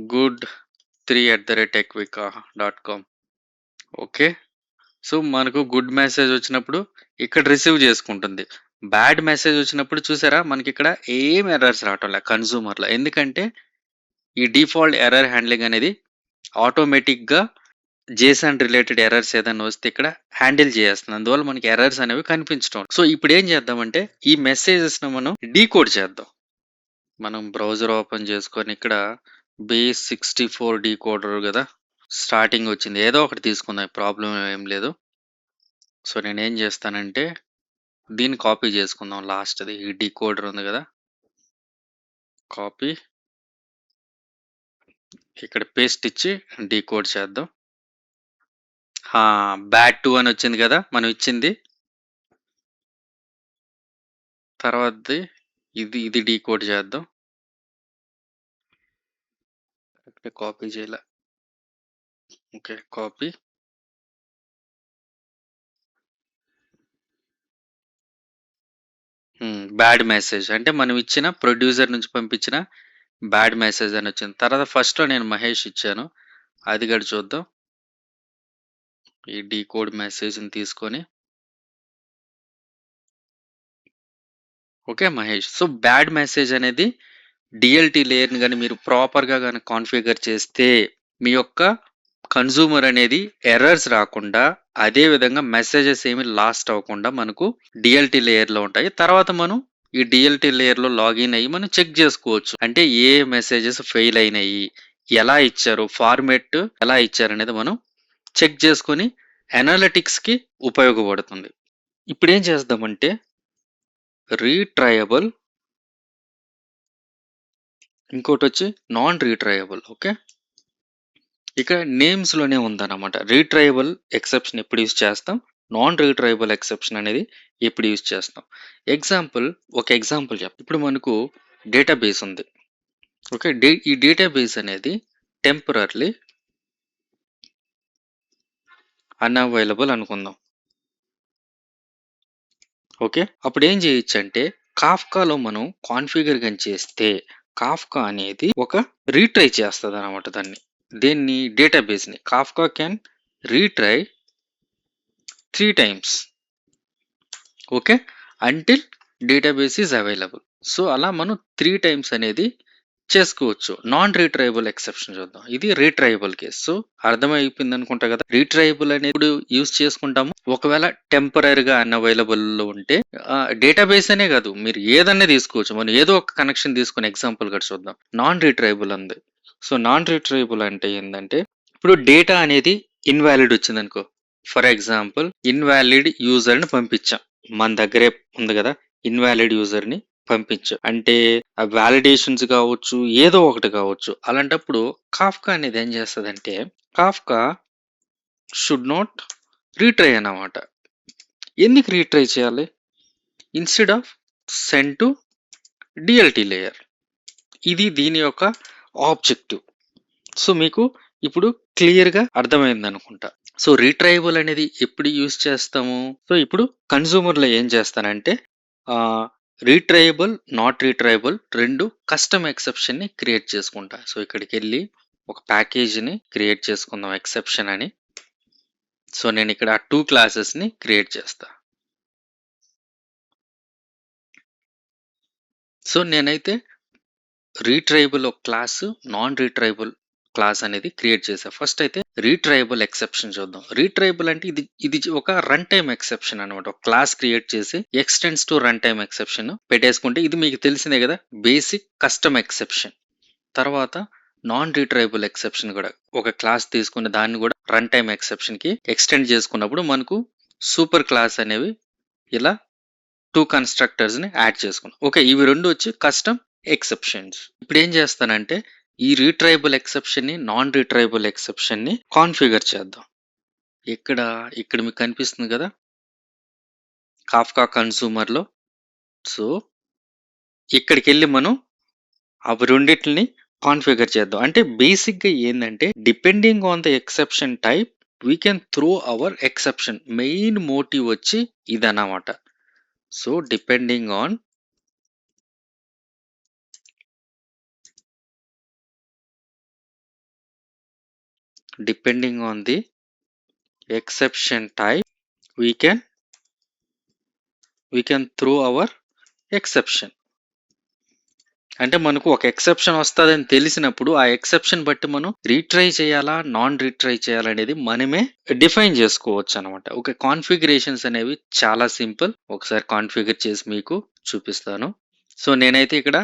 good 3@equica.com okay. So, మనకు గుడ్ మెసేజ్ వచ్చినప్పుడు ఇక్కడ రిసీవ్ చేసుకుంటుంది. బ్యాడ్ మెసేజ్ వచ్చినప్పుడు చూసారా మనకిక్కడ ఏం ఎర్రర్స్ రావటంలే కన్జ్యూమర్‌లో. ఎందుకంటే ఈ డిఫాల్ట్ ఎర్రర్ హ్యాండ్లింగ్ అనేది ఆటోమేటిక్‌గా జేసన్ రిలేటెడ్ ఎర్రర్స్ ఏదైనా వస్తే ఇక్కడ హ్యాండిల్ చేసేస్తుంది. అందువల్ల మనకి ఎర్రర్స్ అనేవి కనిపించటం. సో, ఇప్పుడేం చేద్దామంటే ఈ మెసేజెస్‌ని మనం డీకోడ్ చేద్దాం. మనం బ్రౌజర్ ఓపెన్ చేసుకొని ఇక్కడ బేస్64 డీకోడర్ గదా! స్టార్టింగ్ వచ్చింది. ఏదో ఒకటి తీసుకుందాం. ప్రాబ్లమ్ ఏం లేదు. సో, నేనేం చేస్తానంటే దీన్ని కాపీ చేసుకుందాం లాస్ట్‌ది. ఈ డీకోడర్ ఉంది గదా! కాపీ ఇక్కడ పేస్ట్ ఇచ్చి డీకోడ్ చేద్దాం. బ్యాడ్ 2 అని వచ్చింది గదా! మనం ఇచ్చింది. తర్వాతది ఇది డీకోడ్ చేద్దాం. కరెక్ట్‌గా కాపీ చేయలే. ఓకే. కాపీ. బ్యాడ్ మెసేజ్ అంటే మనం ఇచ్చిన ప్రొడ్యూసర్ నుంచి పంపించిన బ్యాడ్ మెసేజ్ అని వచ్చింది. తర్వాత ఫస్ట్‌లో నేను మహేష్ ఇచ్చాను. అది కూడా చూద్దాం. ఈ డీకోడ్ మెసేజ్‌ని తీసుకొని okay Mahesh. So, bad message అనేది డీఎల్‌టీ లేయర్‌ని గాని మీరు ప్రాపర్‌గా గాని కాన్ఫిగర్ చేస్తే మీ యొక్క కన్జ్యూమర్ అనేది ఎర్రర్స్ రాకుండా, అదే విధంగా మెసేజెస్ ఏమి లాస్ట్ అవ్వకుండా మనకు డీఎల్‌టీ లేయర్‌లో ఉంటాయి. తర్వాత మనం ఈ డీఎల్‌టీ లేయర్‌లో లాగిన్ అయ్యి మనం చెక్ జేసుకోవచ్చు. అంటే ఏ మెసేజెస్ ఫెయిల్ అయినాయి, ఎలా ఇచ్చారు, ఫార్మాట్ ఎలా ఇచ్చారనేది మనం చెక్ చేసుకొని అనలిటిక్స్‌కి ఉపయోగపడుతుంది. ఇప్పుడేం చేద్దామంటే రీట్రయబుల్ ఇంకోటొచ్చి నాన్ రీట్రయబుల్. ఓకే. ఇక నేమ్స్‌లోనే ఉందన్నమాట. రీట్రయబుల్ ఎక్సెప్షన్ ఎప్పుడు యూజ్ చేస్తాం. నాన్ రీట్రయబుల్ ఎక్సెప్షన్ అనేది ఎప్పుడు యూజ్ చేస్తాం. ఒక ఎగ్జాంపుల్ ఇప్పుడు మనకు డేటాబేస్ ఉంది. ఓకే. ఈ డేటాబేస్ అనేది టెంపరర్లీ అన్‌అవైలబుల్ అనుకుందాం. ఓకే. అప్పుడేం జేయొచ్చంటే కాఫ్కాలో మనం కాన్ఫిగర్ గాని చేస్తే కాఫ్కా అనేది ఒక రీట్రై చేస్తదనమాట దాన్ని. దేన్ని? డేటాబేస్‌ని. Kafka can retry 3 times. Okay. Until database is available. So, అలా మనం 3 టైమ్స్ అనేది చేసుకోవచ్చు. నాన్ రీట్రయబుల్ ఎక్సెప్షన్ చూద్దాం. ఇది రీట్రయబుల్ కేస్. సో, అర్థమైపోయిందనుకుంటా కదా! రీట్రయబుల్ అనేది ఎప్పుడు యూజ్ చేసుకుంటాము. ఒకవేళ టెంపరరీగా అన్‌అవైలబుల్‌లో ఉంటే డేటాబేస్ అనే కాదు. మీరు ఏదన్నా తీసుకోవచ్చు. మనం ఏదో ఒక కనెక్షన్ తీసుకొని ఎగ్జాంపుల్ కూడా చూద్దాం. నాన్ రీట్రయబుల్ ఉంది. సో, నాన్ రీట్రయబుల్ అంటే ఏందంటే ఇప్పుడు డేటా అనేది ఇన్‌వాలిడ్ వచ్చిందనుకో. ఫర్ ఎగ్జాంపుల్ ఇన్‌వాలిడ్ యూజర్‌ని పంపించాం. మన దగ్గరే ఉంది కదా! ఇన్‌వాలిడ్ యూజర్‌ని పంపించాం. అంటే ఆ వాలిడేషన్స్ కావచ్చు, ఏదో ఒకటి కావచ్చు. అలాంటప్పుడు కాఫ్కా అనేది ఏం చేస్తదంటే, కాఫ్కా షుడ్ నాట్ రీట్రై అన్నమాట. ఎందుకు రీట్రై చేయాలి? Instead of send to DLT layer. ఇది దీని యొక్క ఆబ్జెక్టివ్. సో, మీకు ఇప్పుడు క్లియర్‌గా అర్థమైందనుకుంటా. సో, రీట్రైవబుల్ అనేది ఎప్పుడు యూజ్ చేస్తాము? సో, ఇప్పుడు కన్జ్యూమర్‌లో ఏం చేస్తానంటే ఆహ్, రీట్రైయబుల్, నాట్ రీట్రైయబుల్ 2 కస్టమ్ ఎక్సెప్షన్‌ని క్రియేట్ చేసుకుంటా. సో, ఇక్కడికెళ్ళి ఒక ప్యాకేజ్‌ని క్రియేట్ చేసుకుందాం ఎక్సెప్షన్ అని. సో, నేనిక్కడ 2 క్లాసెస్‌ని క్రియేట్ చేస్తా. సో, నేనైతే రీట్రైయబుల్ ఒక క్లాసు, నాన్ రీట్రైయబుల్ క్లాస్ అనేది క్రియేట్ చేశా. ఫస్ట్ అయితే రీట్రైయబుల్ ఎక్సెప్షన్ చూద్దాం. రీట్రైయబుల్ అంటే ఇది ఒక రన్ టైమ్ ఎక్సెప్షన్ అనమాట. ఒక క్లాస్ క్రియేట్ చేసి extends to runtime exception పెట్టేసుకుంటే ఇది మీకు తెలిసిందే కదా! Basic custom exception. తర్వాత నాన్ రీట్రైయబుల్ ఎక్సెప్షన్ కూడా ఒక క్లాస్ తీసుకుని దాన్ని కూడా రన్ టైమ్ ఎక్సెప్షన్‌కి ఎక్స్‌టెండ్ చేసుకున్నప్పుడు మనకు సూపర్ క్లాస్ అనేవి ఇలా 2 కన్‌స్ట్రక్టర్స్‌ని యాడ్ చేసుకున్నాం. ఓకే. ఇవి 2 వచ్చి కస్టమ్ ఎక్సెప్షన్స్. ఇప్పుడేం చేస్తానంటే, ఈ రీట్రైయబుల్ ఎక్సెప్షన్‌ని, నాన్ రీట్రైయబుల్ ఎక్సెప్షన్‌ని కాన్ఫిగర్ చేద్దాం. ఇక్కడ, ఇక్కడ మీకు కనిపిస్తుంది కదా! కాఫ్కా కన్జ్యూమర్‌లో. సో, ఇక్కడికెళ్ళి మనం అవి రెండిటిలిని కాన్ఫిగర్ చేద్దాం. అంటే బేసిక్‌గా ఏందంటే, depending on the exception type we can throw our exception. Main motive వచ్చి ఇదన్నమాట. So, depending on the exception type we can throw our exception. అంటే మనకు ఒక ఎక్సెప్షన్ వస్తదని తెలిసినప్పుడు ఆ ఎక్సెప్షన్ బట్టి మనం రీట్రై చేయాలా? నాన్ రీట్రై చేయాలా? అనేది మనమే డిఫైన్ చేసుకోవచ్చనమాట. ఓకే. కాన్ఫిగరేషన్స్ అనేవి చాలా సింపుల్. ఒకసారి కాన్ఫిగర్ చేసి మీకు చూపిస్తాను. సో, నేనైతే ఇక్కడ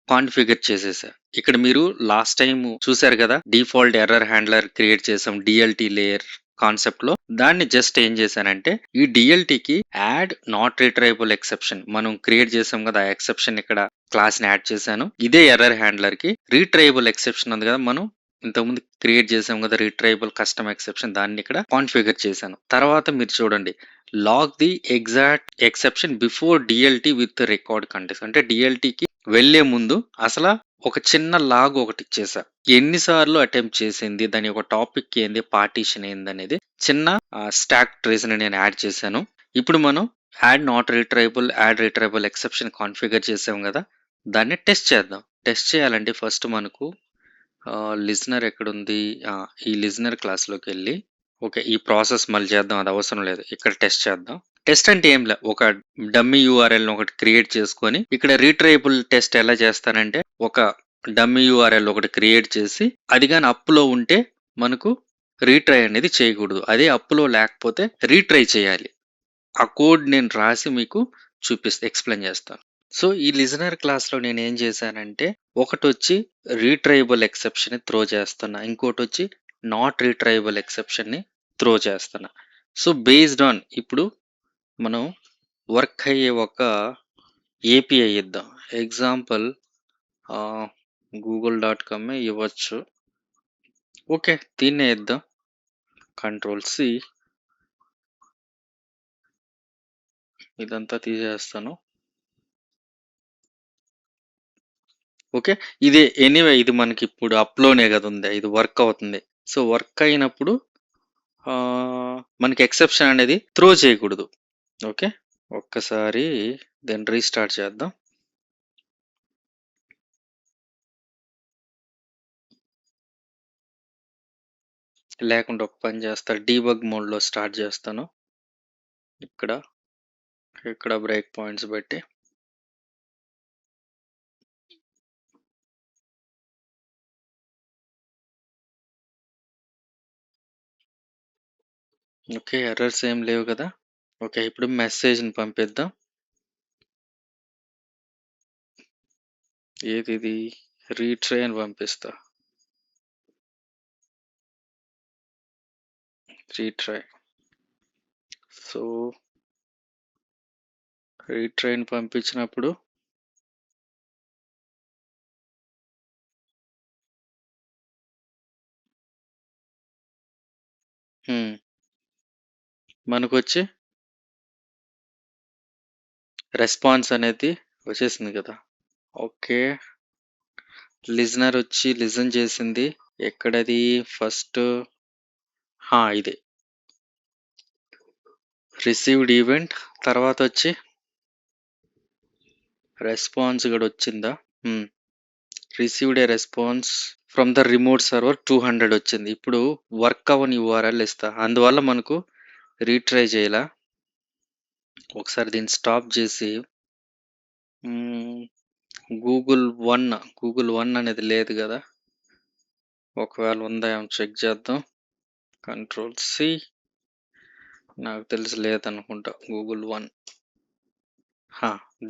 కాన్ఫిగర్ చేసేసా. ఇక్కడ మీరు లాస్ట్ టైమ్ చూసారు కదా! డిఫాల్ట్ ఎర్రర్ హ్యాండ్లర్ క్రియేట్ చేసాం డీఎల్‌టీ లేయర్ కాన్సెప్ట్‌లో. దాన్ని జస్ట్ ఏం చేశానంటే ఈ డీఎల్‌టీకి యాడ్ నాట్ రిట్రైవబుల్ ఎక్సెప్షన్ మనం క్రియేట్ చేసాం కదా! ఆ ఎక్సెప్షన్ ఇక్కడ క్లాస్‌ని యాడ్ చేశాను. ఇదే ఎర్రర్ హ్యాండ్లర్‌కి రీట్రైవబుల్ ఎక్సెప్షన్ ఉంది కదా! మనం ఇంతకుముందు క్రియేట్ చేసాం కదా! రిట్రైవబుల్ కస్టమ్ ఎక్సెప్షన్ దాన్ని ఇక్కడ కాన్ఫిగర్ చేశాను. తర్వాత మీరు చూడండి log the exact exception before DLT with record context అంటే డీఎల్‌టీకి వెళ్ళే ముందు అసల ఒక చిన్న లాగ్ ఒకటి ఇచ్చేసా. ఎన్ని సార్లు అటెంప్ట్ చేసింది, దాని యొక్క టాపిక్ ఏంది, పార్టిషన్ ఏందనేది చిన్న స్టాక్ ట్రేస్‌ని నేను యాడ్ చేశాను. ఇప్పుడు మనం యాడ్ రిట్రైవబుల్ ఎక్సెప్షన్ కాన్ఫిగర్ చేసాం కదా! దాన్ని టెస్ట్ చేద్దాం. టెస్ట్ చేయాలంటే ఫస్ట్ మనకు లిజనర్ ఎక్కడుంది? ఈ లిజనర్ క్లాస్‌లోకెళ్ళి ఓకే. ఈ ప్రాసెస్ మళ్ళీ చేద్దాం. అది అవసరం లేదు. ఇక్కడ టెస్ట్ చేద్దాం. టెస్ట్ అంటే ఏం లే. ఒక డమ్మీ యూఆర్ఎల్‌ని ఒకటి క్రియేట్ చేసుకొని, ఇక్కడ రీట్రైబుల్ టెస్ట్ ఎలా చేస్తానంటే, ఒక డమ్మీ యూఆర్ఎల్ ఒకటి క్రియేట్ చేసి, అది గాని అప్‌లో ఉంటే మనకు రీట్రై అనేది చేయకూడదు. అదే అప్‌లో లేకపోతే రీట్రై చేయాలి. ఆ కోడ్ నేను రాసి మీకు ఎక్స్‌ప్లెయిన్ చేస్తాను. సో, ఈ లిజనర్ క్లాస్‌లో నేనేం చేశానంటే, ఒకటొచ్చి రీట్రైబుల్ ఎక్సెప్షన్‌ని త్రో చేస్తున్నా. ఇంకోటొచ్చి నాట్ రీట్రైబుల్ ఎక్సెప్షన్‌ని త్రో చేస్తున్నా. సో, బేస్డ్ ఆన్ ఇప్పుడు మనం వర్క్ అయ్యే ఒక ఏపీఐ ఇద్దాం. ఎగ్జాంపుల్ గూగుల్.కామే ఇవ్వచ్చు. ఓకే. దీన్నే ఇద్దాం. కంట్రోల్-సి ఇదంతా తీసేస్తాను. ఓకే. ఎనీవే ఇది మనకిప్పుడు అప్‌లోనే గదా ఉంది. ఇది వర్క్ అవుతుంది. సో, వర్క్ అయినప్పుడు మనకి ఎక్సెప్షన్ అనేది త్రో చేయకూడదు. ఓకే. ఒక్కసారి దెన్ రీస్టార్ట్ చేద్దాం. లేకుంటే ఒక పని చేస్తా. డీబగ్ మోడ్‌లో స్టార్ట్ చేస్తాను. ఇక్కడ బ్రేక్ పాయింట్స్ పెట్టి ఓకే. ఎర్రర్స్ ఏం లేవు కదా! ఓకే. ఇప్పుడు మెసేజ్‌ని పంపిద్దాం. ఏదిది? రీట్రై అని పంపిస్తా. రీట్రై. సో, రీట్రైని పంపించినప్పుడు హ్మ్. మనకొచ్చి రెస్పాన్స్ అనేది వచ్చేసింది కదా! ఓకే. లిజనర్ వచ్చి లిజన్ చేసింది. ఎక్కడది ఫస్ట్ ఇదే. రిసీవ్డ్ ఈవెంట్ తర్వాతొచ్చి రెస్పాన్స్ కూడా వచ్చిందా? హ్మ్. Received a response from the remote server 200 వచ్చింది. ఇప్పుడు వర్క్ అవ్వని యూఆర్ఎల్ ఇస్తా. అందువల్ల మనకు రీట్రై చేయాల. ఒకసారి దీన్ని స్టాప్ చేసి గూగుల్ వన్ అనేది లేదు కదా! ఒకవేళ ఉందా ఏమో చెక్ చేద్దాం. కంట్రోల్-సి నాకు తెలిసి లేదనుకుంటా. Google one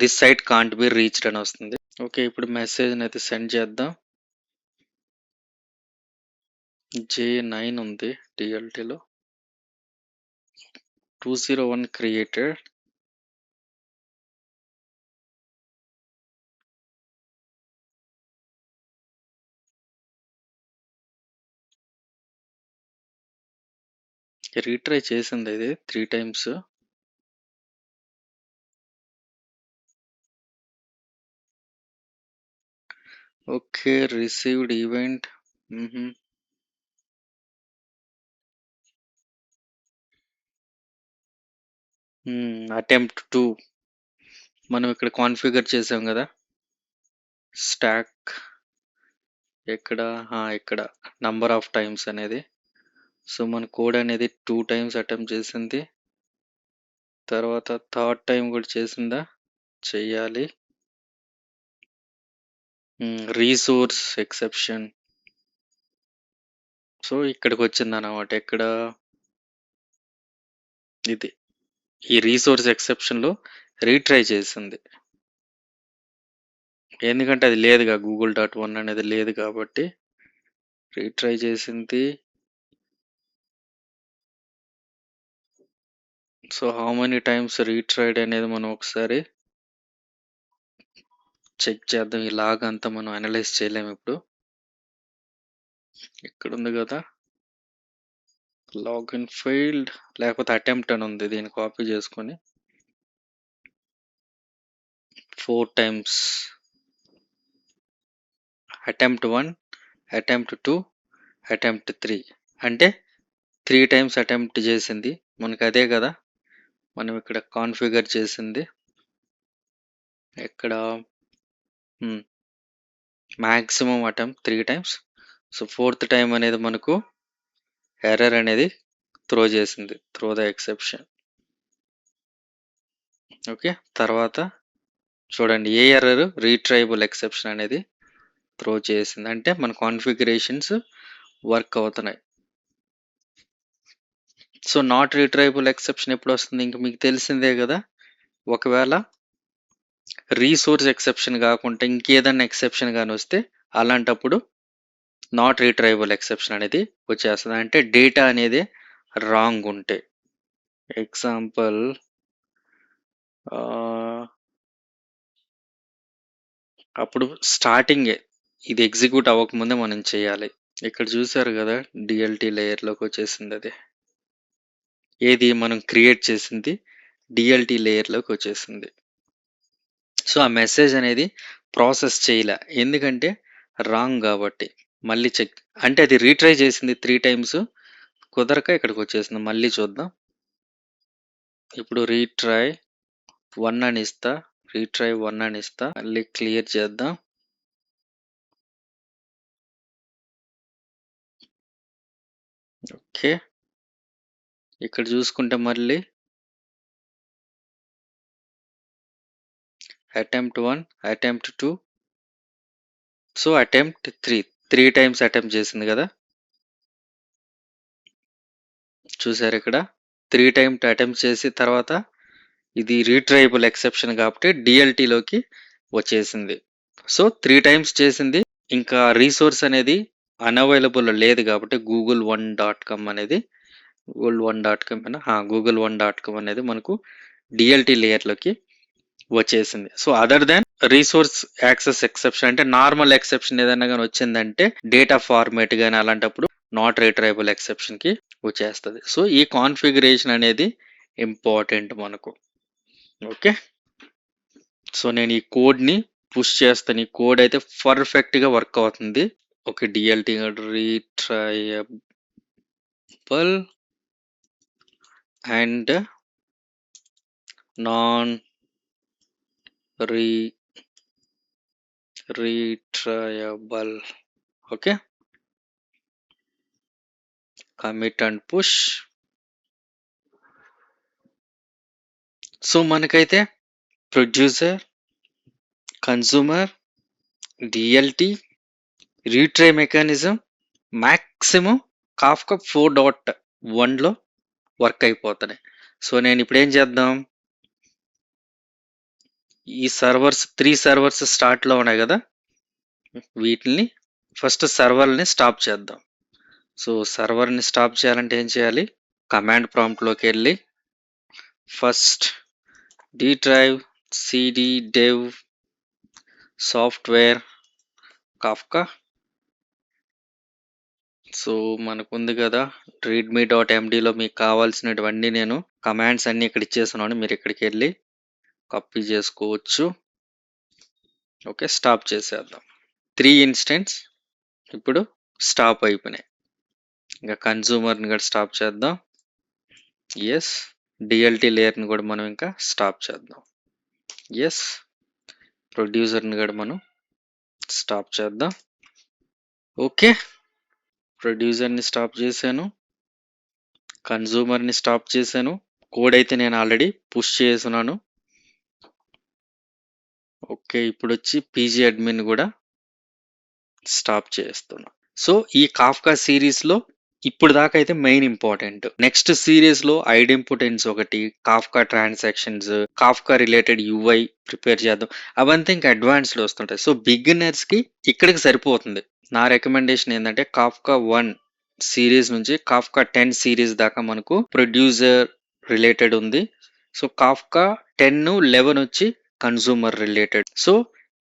this site can't be reached అని వస్తుంది. ఓకే. ఇప్పుడు మెసేజ్‌ని అయితే సెండ్ చేద్దాం. J9 ఉంది డీఎల్టీలో. 201 క్రియేటెడ్. రీట్రై చేసింది ఇది 3 times. Okay. Received event. Attempt 2 మనం ఇక్కడ కాన్ఫిగర్ చేసాం కదా! స్టాక్ ఇక్కడ ఇక్కడ నంబర్ ఆఫ్ టైమ్స్ అనేది. సో, మన కోడ్ అనేది 2 టైమ్స్ అటెంప్ట్ చేసింది. తర్వాత థర్డ్ టైమ్ కూడా చేసిందా? చెయ్యాలి. Resource exception. సో, ఇక్కడికొచ్చిందనమాట. ఎక్కడ? ఇది. ఈ రీసోర్స్ ఎక్సెప్షన్‌లో రీట్రై చేసింది. ఎందుకంటే అది లేదుగా గూగుల్.1 అనేది లేదు కాబట్టి రీట్రై చేసింది. సో, హౌ మెనీ టైమ్స్ రీట్రైడ్ అనేది మనం ఒకసారి చెక్ చేద్దాం. ఈ లాగ్ అంతా మనం అనలైజ్ చేయలేము ఇప్పుడు. ఇక్కడ ఉంది కదా, లాగిన్ ఫెయిల్డ్, లేకపోతే అటెంప్ట్ అని ఉంది, దీన్ని కాపీ చేసుకొని 4 టైమ్స్ అటెంప్ట్ 1, అటెంప్ట్ 2, అటెంప్ట్ 3 అంటే 3 టైమ్స్ అటెంప్ట్ చేసింది మనకు, అదే కదా మనం ఇక్కడ కాన్ఫిగర్ చేసింది. ఇక్కడ maximum attempt 3 times. So 4th time అనేది మనకు ఎర్రర్ అనేది త్రో చేసింది, త్రో ద ఎక్సెప్షన్. ఓకే, తర్వాత చూడండి ఏ ఎర్రర్, రీట్రైబుల్ ఎక్సెప్షన్ అనేది త్రో చేసింది, అంటే మన కాన్ఫిగరేషన్స్ వర్క్ అవుతున్నాయి. సో నాట్ రీట్రైబుల్ ఎక్సెప్షన్ ఎప్పుడు వస్తుంది, ఇంక మీకు తెలిసిందే కదా, ఒకవేళ రీసోర్స్ ఎక్సెప్షన్ కాకుండా ఇంకేదన్నా ఎక్సెప్షన్ కానీ వస్తే అలాంటప్పుడు నాట్ రీట్రైబుల్ ఎక్సెప్షన్ అనేది వచ్చేస్తుంది, అంటే డేటా అనేది రాంగ్ ఉంటే. ఎగ్జాంపుల్ అప్పుడు స్టార్టింగే ఇది ఎగ్జిక్యూట్ అవ్వకముందే మనం చేయాలి. ఇక్కడ చూసారు కదా డిఎల్టీ లేయర్లోకి వచ్చేసింది, అది ఏది మనం క్రియేట్ చేసింది డిఎల్టీ లేయర్లోకి వచ్చేసింది. సో ఆ మెసేజ్ అనేది ప్రాసెస్ చేయలే, ఎందుకంటే రాంగ్ కాబట్టి. మళ్ళీ చెక్ అంటే అది రీట్రై చేసింది 3 టైమ్స్, కుదరక ఇక్కడికి వచ్చేసింది. మళ్ళీ చూద్దాం. ఇప్పుడు రీట్రై 1 అని ఇస్తా, రీట్రై 1 అని ఇస్తా, మళ్ళీ క్లియర్ చేద్దాం. ఓకే, ఇక్కడ చూసుకుంటే మళ్ళీ attempt 1, attempt 2, so attempt 3 times attempt చేసింది కదా, చూసారు ఇక్కడ 3 టైమ్స్ అటెంప్ట్ చేసి తర్వాత ఇది రీట్రైబుల్ ఎక్సెప్షన్ కాబట్టి డిఎల్టీలోకి వచ్చేసింది. సో 3 టైమ్స్ చేసింది, ఇంకా రీసోర్స్ అనేది అన్అవైలబుల్ లేదు కాబట్టి google1.com అనేది google1.com అనేది మనకు డిఎల్టీ లేయర్లోకి వచ్చేసింది. So other than resource access exception, అంటే నార్మల్ ఎక్సెప్షన్ ఏదైనా కానీ వచ్చిందంటే డేటా ఫార్మేట్ కానీ అలాంటప్పుడు నాట్ రీట్రైబుల్ ఎక్సెప్షన్కి వచ్చేస్తుంది. సో ఈ కాన్ఫిగరేషన్ అనేది ఇంపార్టెంట్ మనకు. ఓకే, సో నేను ఈ కోడ్ని పుష్ చేస్తాను, ఈ కోడ్ అయితే పర్ఫెక్ట్గా వర్క్ అవుతుంది. Okay, DLT retryable and non retryable. Okay, commit and push. So మనకైతే producer, consumer, DLT, retry mechanism maximum Kafka 4.1లో వర్క్ అయిపోతున్నాయి. సో నేను ఇప్పుడు ఏం చేద్దాం, ఈ సర్వర్స్ 3 సర్వర్స్ స్టార్ట్లో ఉన్నాయి కదా, వీటిని ఫస్ట్ సర్వర్ని స్టాప్ చేద్దాం. సో సర్వర్ని స్టాప్ చేయాలంటే ఏం చేయాలి, కమాండ్ ప్రాంప్ట్లోకి వెళ్ళి first drive cd dev software Kafka. So మనకు ఉంది కదా readme.mdలో మీకు కావాల్సినటువంటి నేను కమాండ్స్ అన్ని ఇక్కడ ఇచ్చేస్తున్నాను, మీరు ఇక్కడికి వెళ్ళి కాపీ చేసుకోవచ్చు. ఓకే, స్టాప్ చేసేద్దాం. 3 ఇన్స్టెన్స్ ఇప్పుడు స్టాప్ అయిపోయినాయి. ఇంకా కన్సూమర్ని కూడా స్టాప్ చేద్దాం. ఎస్, డిఎల్టీ లేయర్ని కూడా మనం ఇంకా స్టాప్ చేద్దాం. ఎస్, ప్రొడ్యూసర్ని కూడా మనం స్టాప్ చేద్దాం. ఓకే, ప్రొడ్యూసర్ని స్టాప్ చేశాను, కన్సూమర్ని స్టాప్ చేశాను, కోడ్ అయితే నేను ఆల్రెడీ పుష్ చేస్తున్నాను. ఓకే, ఇప్పుడు వచ్చి పీజీ అడ్మిన్ కూడా స్టాప్ చేస్తున్నా. సో ఈ కాఫ్కా సిరీస్లో ఇప్పుడు దాకా అయితే మెయిన్ ఇంపార్టెంట్. నెక్స్ట్ సిరీస్ లో ఐడెంపోటెన్స్ ఒకటి, Kafka transactions, Kafka related UI prepare చేద్దాం, అవంతా ఇంకా అడ్వాన్స్డ్ వస్తుంటాయి. సో బిగినర్స్ కి ఇక్కడికి సరిపోతుంది. నా రికమెండేషన్ ఏంటంటే కాఫ్కా 1 సిరీస్ నుంచి కాఫ్కా 10 సిరీస్ దాకా మనకు ప్రొడ్యూసర్ రిలేటెడ్ ఉంది. సో కాఫ్కా 10, 11 వచ్చి కన్సూమర్ రిలేటెడ్. సో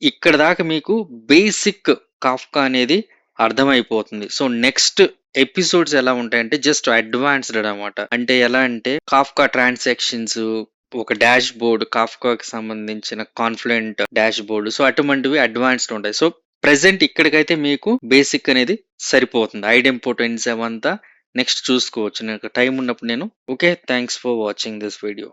ఇక్కడ దాకా మీకు బేసిక్ కాఫ్కా అనేది అర్థమైపోతుంది. సో, నెక్స్ట్ ఎపిసోడ్స్ ఎలా ఉంటాయంటే జస్ట్ అడ్వాన్స్‌డ్ అనమాట. అంటే ఎలా అంటే కాఫ్కా ట్రాన్సాక్షన్స్ ఒక డాష్ బోర్డ్ కాఫ్కాకి సంబంధించిన కాన్ఫ్లుయెంట్ డాష్ బోర్డ్. సో, అటువంటివి అడ్వాన్స్‌డ్ ఉంటాయి. సో, ప్రెజెంట్ ఇక్కడికైతే మీకు బేసిక్ అనేది సరిపోతుంది. ఐడెంపోటెన్స్ అవంతా నెక్స్ట్ చూసుకోవచ్చు. నాకు టైం ఉన్నప్పుడు నేను okay. Thanks for watching this video.